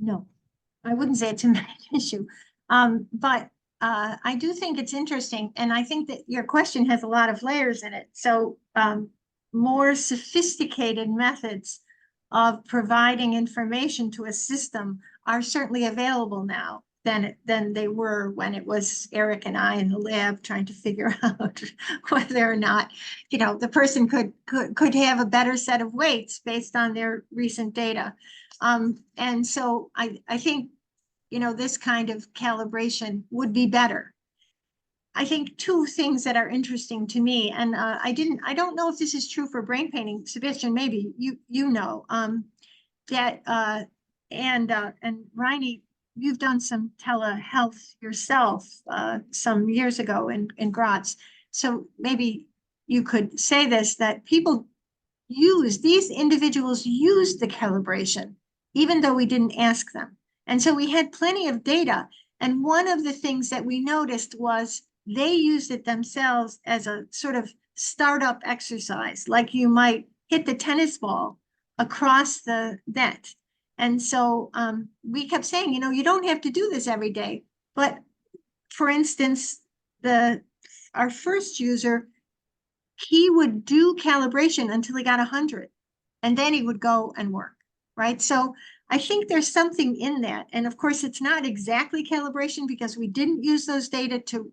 No, I wouldn't say it's a main issue. But I do think it's interesting. And I think that your question has a lot of layers in it. So more sophisticated methods of providing information to a system are certainly available now than they were when it was Eric and I in the lab trying to figure out whether or not, you know, the person could have a better set of weights based on their recent data. And so I think, you know, this kind of calibration would be better. I think two things that are interesting to me, and I don't know if this is true for brain painting. Sebastian, maybe you know, that and Reini, you've done some telehealth yourself some years ago in Graz. So maybe you could say this, that people these individuals used the calibration, even though we didn't ask them. And so we had plenty of data. And one of the things that we noticed was they used it themselves as a sort of startup exercise, like you might hit the tennis ball across the net. And so we kept saying, you know, you don't have to do this every day. But for instance, our first user, he would do calibration until he got 100, and then he would go and work, right? So I think there's something in that. And of course, it's not exactly calibration because we didn't use those data to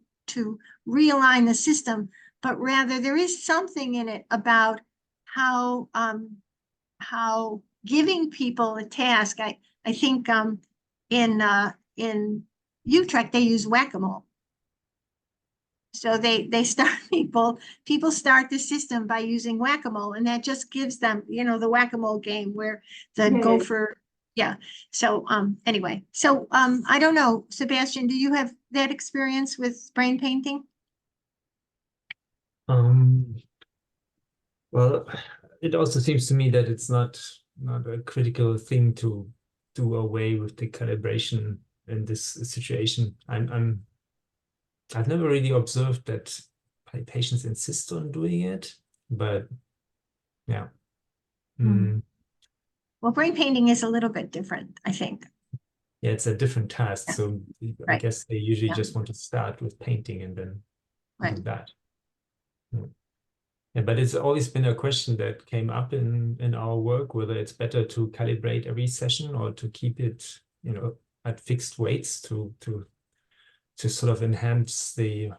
realign the system, but rather there is something in it about how giving people a task. I think in Utrecht, they use whack-a-mole. So they start people start the system by using whack-a-mole, and that just gives them, you know, the whack-a-mole game where the gopher, yeah. So anyway, so I don't know, Sebastian, do you have that experience with brain painting? Well, it also seems to me that it's not a critical thing to do away with the calibration in this situation. I've never really observed that patients insist on doing it, but yeah. Well, brain painting is a little bit different, I think. Yeah, it's a different task. Yeah. So I guess they usually just want to start with painting and then do that. Yeah, but it's always been a question that came up in our work, whether it's better to calibrate every session or to keep it, you know, at fixed weights to sort of enhance the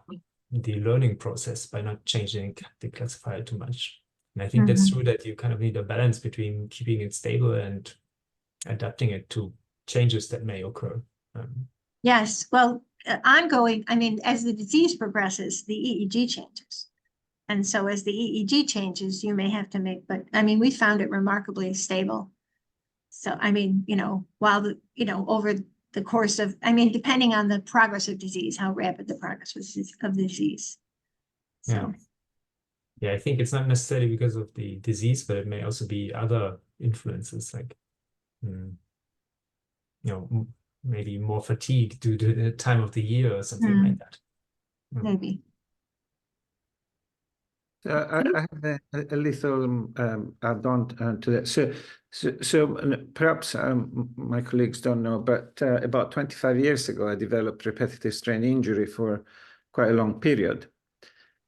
learning process by not changing the classifier too much. And I think that's true, that you kind of need a balance between keeping it stable and adapting it to changes that may occur. Yes, well, ongoing, I mean, as the disease progresses, the EEG changes. And so as the EEG changes, you may have to make, but I mean, we found it remarkably stable. So, I mean, you know, while over the course of, I mean, depending on the progress of disease, how rapid the progress of disease. So. Yeah, I think it's not necessarily because of the disease, but it may also be other influences, like, you know, maybe more fatigue due to the time of the year or something like that. Maybe. I have a little add-on to that. So perhaps my colleagues don't know, but about 25 years ago, I developed repetitive strain injury for quite a long period.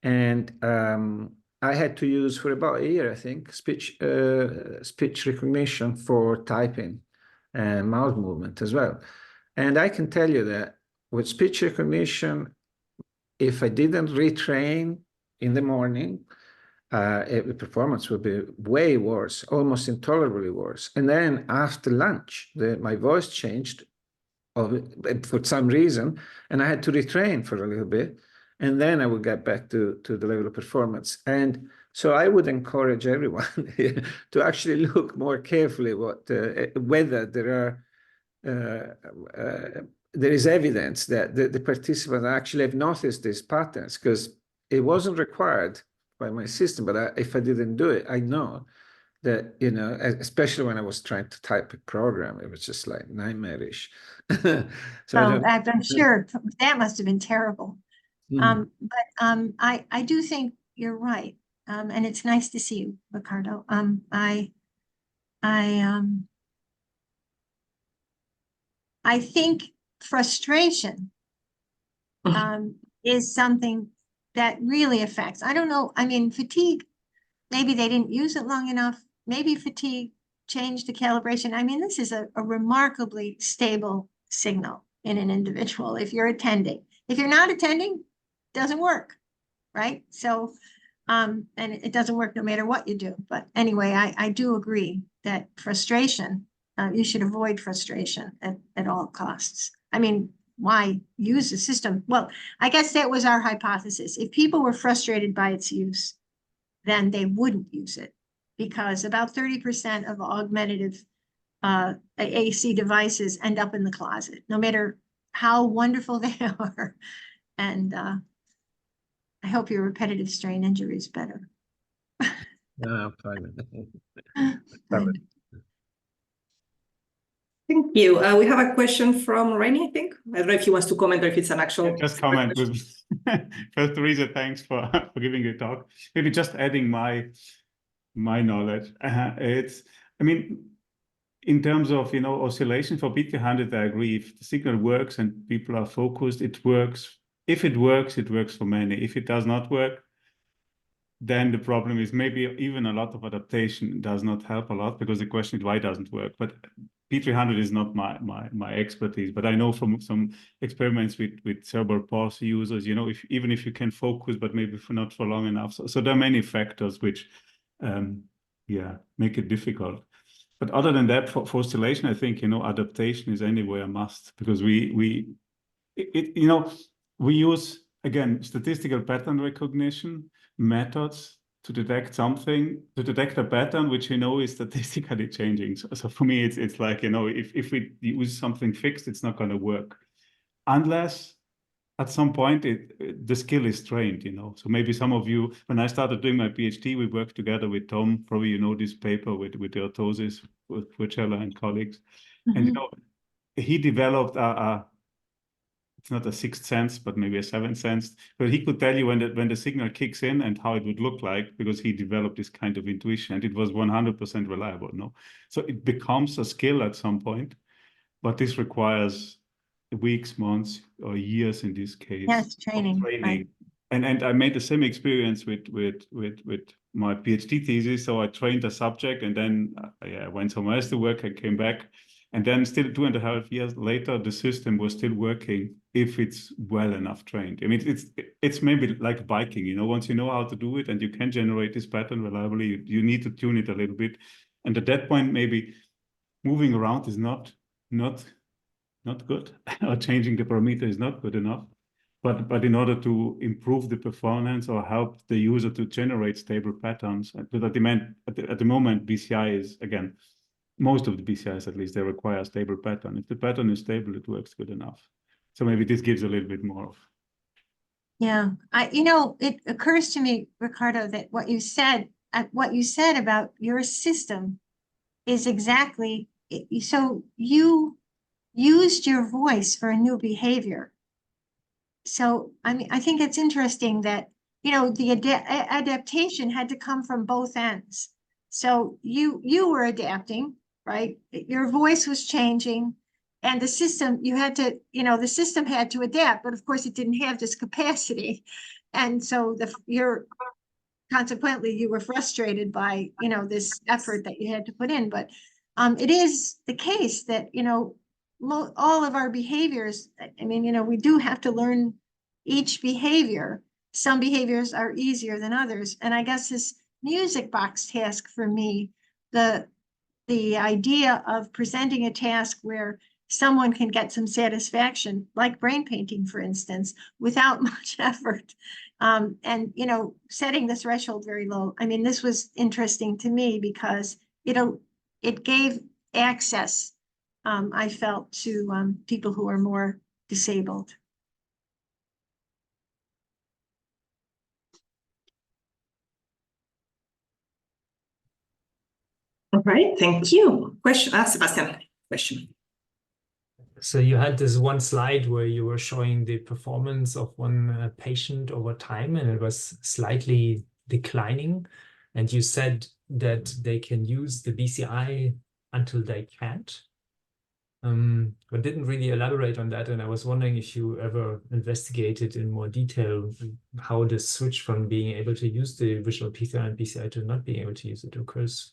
And I had to use for about a year, I think, speech recognition for typing and mouth movement as well. And I can tell you that with speech recognition, if I didn't retrain in the morning, the performance would be way worse, almost intolerably worse. And then after lunch, my voice changed for some reason, and I had to retrain for a little bit, and then I would get back to the level of performance. And so I would encourage everyone to actually look more carefully whether there is evidence that the participants actually have noticed these patterns, because it wasn't required by my system, but if I didn't do it, I know that, you know, especially when I was trying to type a program, it was just like nightmarish. So I'm sure that must have been terrible. But I do think you're right. And it's nice to see you, Ricardo. I think frustration is something that really affects. I don't know. I mean, fatigue, maybe they didn't use it long enough. Maybe fatigue changed the calibration. I mean, this is a remarkably stable signal in an individual if you're attending. If you're not attending, it doesn't work, right? So, and it doesn't work no matter what you do. But anyway, I do agree that frustration, you should avoid frustration at all costs. I mean, why use the system? Well, I guess that was our hypothesis. If people were frustrated by its use, then they wouldn't use it, because about 30% of augmentative AC devices end up in the closet, no matter how wonderful they are. And I hope your repetitive strain injury is better. No, I'm fine with Fine. Thank you. We have a question from Rennie, I think. I don't know if he wants to comment or if it's an actual. Just comment. First, Theresa, thanks for giving the talk. Maybe just adding my knowledge. I mean, in terms of, you know, oscillation for BT100, I agree. If the signal works and people are focused, it works. If it works for many. If it does not work, then the problem is maybe even a lot of adaptation does not help a lot, because the question is why doesn't it work? But P300 is not my expertise, but I know from some experiments with cerebral palsy users, you know, even if you can focus, but maybe not for long enough. So there are many factors which, make it difficult. But other than that, for oscillation, I think, you know, adaptation is anyway a must, because we use, again, statistical pattern recognition methods to detect a pattern which we know is statistically changing. So for me, it's like, you know, if we use something fixed, it's not going to work unless at some point the skill is trained, you know. So maybe some of you, when I started doing my PhD, we worked together with Tom. Probably you know this paper with the orthosis with Puchella and colleagues, and you know, he developed it's not a sixth sense, but maybe a seventh sense. But he could tell you when the signal kicks in and how it would look like, because he developed this kind of intuition, and it was 100% reliable. No, so it becomes a skill at some point, but this requires weeks, months, or years in this case. Yes, training. Right. And I made the same experience with my PhD thesis. So I trained a subject, and then I went somewhere else to work. I came back. And then still 2.5 years later, the system was still working if it's well enough trained. I mean, it's maybe like biking, you know, once you know how to do it and you can generate this pattern reliably, you need to tune it a little bit. And at that point, maybe moving around is not good, or changing the parameter is not good enough. But in order to improve the performance or help the user to generate stable patterns, because at the moment, BCI is, again, most of the BCIs, at least, they require a stable pattern. If the pattern is stable, it works good enough. So maybe this gives a little bit more of. Yeah, it occurs to me, Ricardo, that what you said about your system is exactly, so you used your voice for a new behavior. So, I mean, I think it's interesting that, you know, the adaptation had to come from both ends. So you were adapting, right? Your voice was changing, and the system, you had to, you know, the system had to adapt, but of course it didn't have this capacity. And so consequently you were frustrated by, you know, this effort that you had to put in. But it is the case that, you know, all of our behaviors, I mean, you know, we do have to learn each behavior. Some behaviors are easier than others. And I guess this music box task for me, the idea of presenting a task where someone can get some satisfaction, like brain painting, for instance, without much effort. And, you know, setting the threshold very low. I mean, this was interesting to me because, you know, it gave access, I felt, to people who are more disabled. All right, thank you. Question, Sebastian, question. So you had this one slide where you were showing the performance of one patient over time, and it was slightly declining. And you said that they can use the BCI until they can't. But didn't really elaborate on that. And I was wondering if you ever investigated in more detail how the switch from being able to use the visual PCI and BCI to not being able to use it occurs.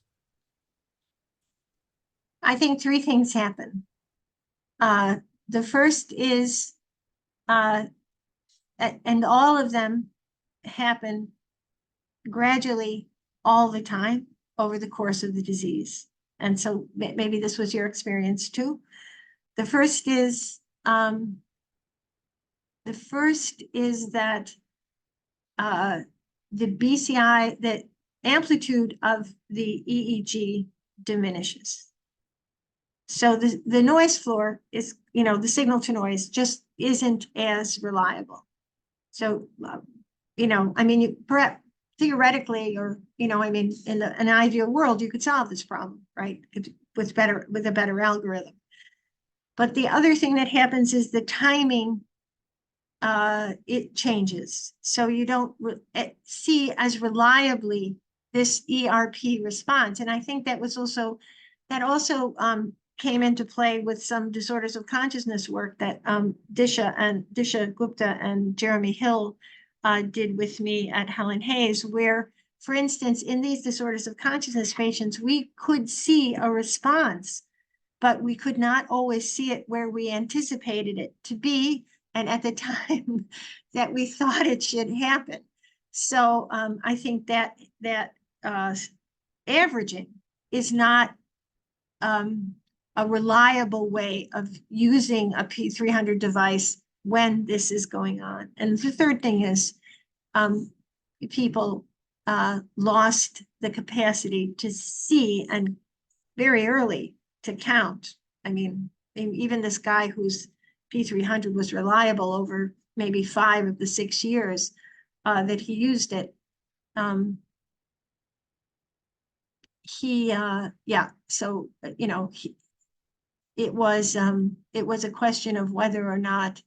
I think three things happen. The first is, and all of them happen gradually all the time over the course of the disease. And so maybe this was your experience too. The first is that the BCI, the amplitude of the EEG diminishes. So the noise floor is, you know, the signal to noise just isn't as reliable. So, you know, I mean, perhaps theoretically, or, you know, I mean, in an ideal world, you could solve this problem, right? With a better algorithm. But the other thing that happens is the timing, it changes. So you don't see as reliably this ERP response. And I think that also came into play with some disorders of consciousness work that Disha Gupta and Jeremy Hill did with me at Helen Hayes, where, for instance, in these disorders of consciousness patients, we could see a response, but we could not always see it where we anticipated it to be and at the time that we thought it should happen. So I think that averaging is not a reliable way of using a P300 device when this is going on. And the third thing is people lost the capacity to see and very early to count. I mean, even this guy whose P300 was reliable over maybe 5 of the 6 years that he used it, so, you know, it was a question of whether or not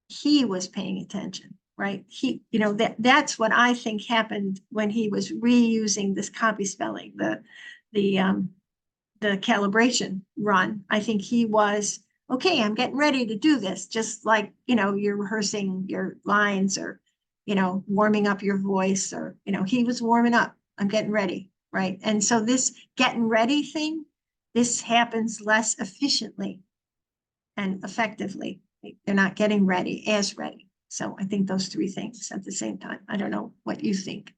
he was paying attention, right? You know, that's what I think happened when he was reusing this copy spelling, the calibration run. I think he was, okay, I'm getting ready to do this, just like, you know, you're rehearsing your lines or, you know, warming up your voice, or, you know, he was warming up, I'm getting ready, right? And so this getting ready thing, this happens less efficiently and effectively. They're not getting ready as ready. So I think those three things at the same time. I don't know what you think.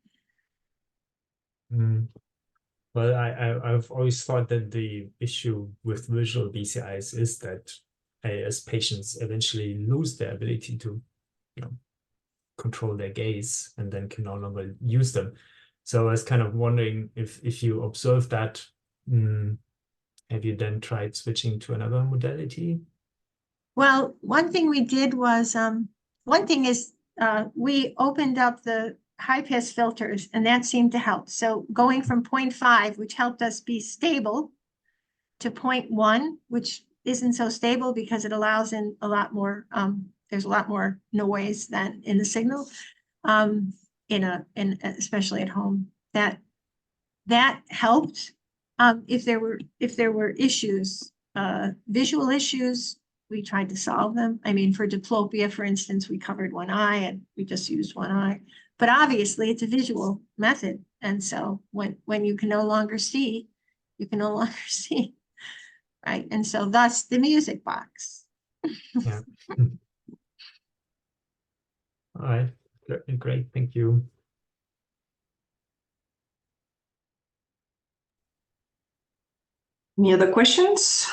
Well, I've always thought that the issue with visual BCIs is that as patients eventually lose their ability to, you know, control their gaze and then can no longer use them. So I was kind of wondering if you observe that, have you then tried switching to another modality? Well, one thing we did was, we opened up the high pass filters, and that seemed to help. So going from 0.5, which helped us be stable, to 0.1, which isn't so stable because it allows in a lot more, there's a lot more noise than in the signal, especially at home. That helped. If there were issues, visual issues, we tried to solve them. I mean, for diplopia, for instance, we covered one eye and we just used one eye. But obviously, it's a visual method, and so when you can no longer see, you can no longer see, right? And so thus the music box. Yeah. All right. Great. Thank you. Any other questions?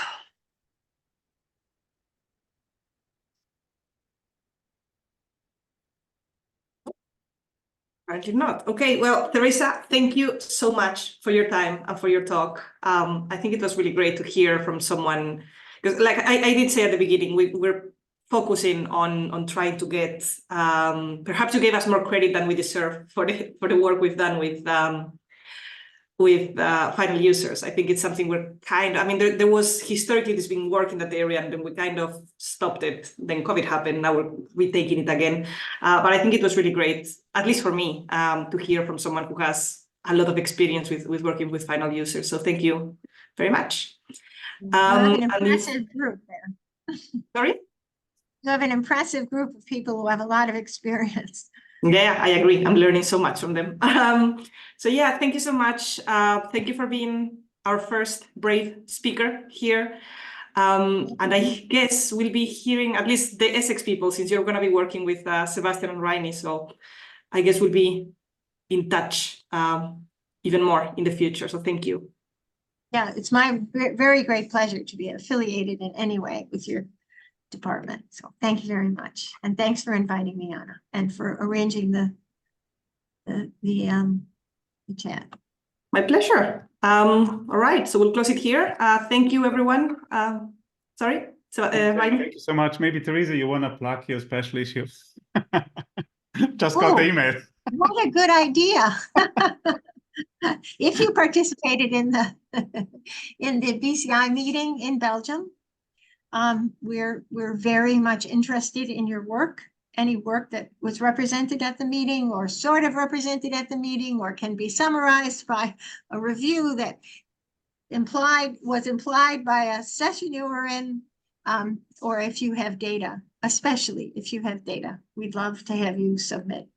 I did not. Okay, well, Theresa, thank you so much for your time and for your talk. I think it was really great to hear from someone, because like I did say at the beginning, we're focusing on trying to get, perhaps you gave us more credit than we deserve for the work we've done with final users. I think it's something we're kind of, I mean, there was historically this been work in that area, and then we kind of stopped it. Then COVID happened, now we're retaking it again. But I think it was really great, at least for me, to hear from someone who has a lot of experience with working with final users. So thank you very much. You have an impressive group there. Sorry? You have an impressive group of people who have a lot of experience. Yeah, I agree. I'm learning so much from them. So yeah, thank you so much. Thank you for being our first brave speaker here. And I guess we'll be hearing at least the Essex people, since you're going to be working with Sebastian and Rainy. So I guess we'll be in touch even more in the future. So thank you. Yeah, it's my very great pleasure to be affiliated in any way with your department. So thank you very much. And thanks for inviting me, Anna, and for arranging the chat. My pleasure. All right, so we'll close it here. Thank you, everyone. Sorry, so Thank you so much. Maybe Theresa, you want to plug your special issue? Just got the email. What a good idea. If you participated in the BCI meeting in Belgium, we're very much interested in your work. Any work that was represented at the meeting or sort of represented at the meeting or can be summarized by a review that was implied by a session you were in, or if you have data, especially if you have data, we'd love to have you submit.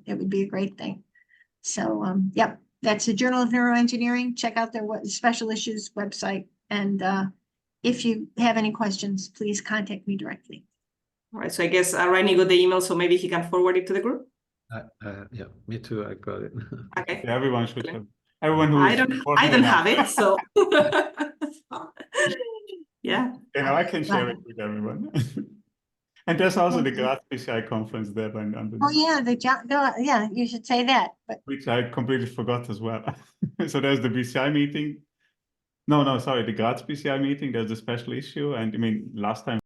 It would be a great thing. So, yep, that's the Journal of Neuroengineering. Check out their special issues website. And if you have any questions, please contact me directly. all right, so I guess Rainy got the email, so maybe he can forward it to the group. Yeah, me too. I got it. Okay. Yeah, everyone should have. Everyone who I don't have it, so yeah. You know, I can share it with everyone. And there's also the Graz BCI conference there. Oh yeah, yeah, you should say that. But which I completely forgot as well. So there's the BCI meeting. No, sorry, the Graz BCI meeting. There's a special issue, and I mean, last time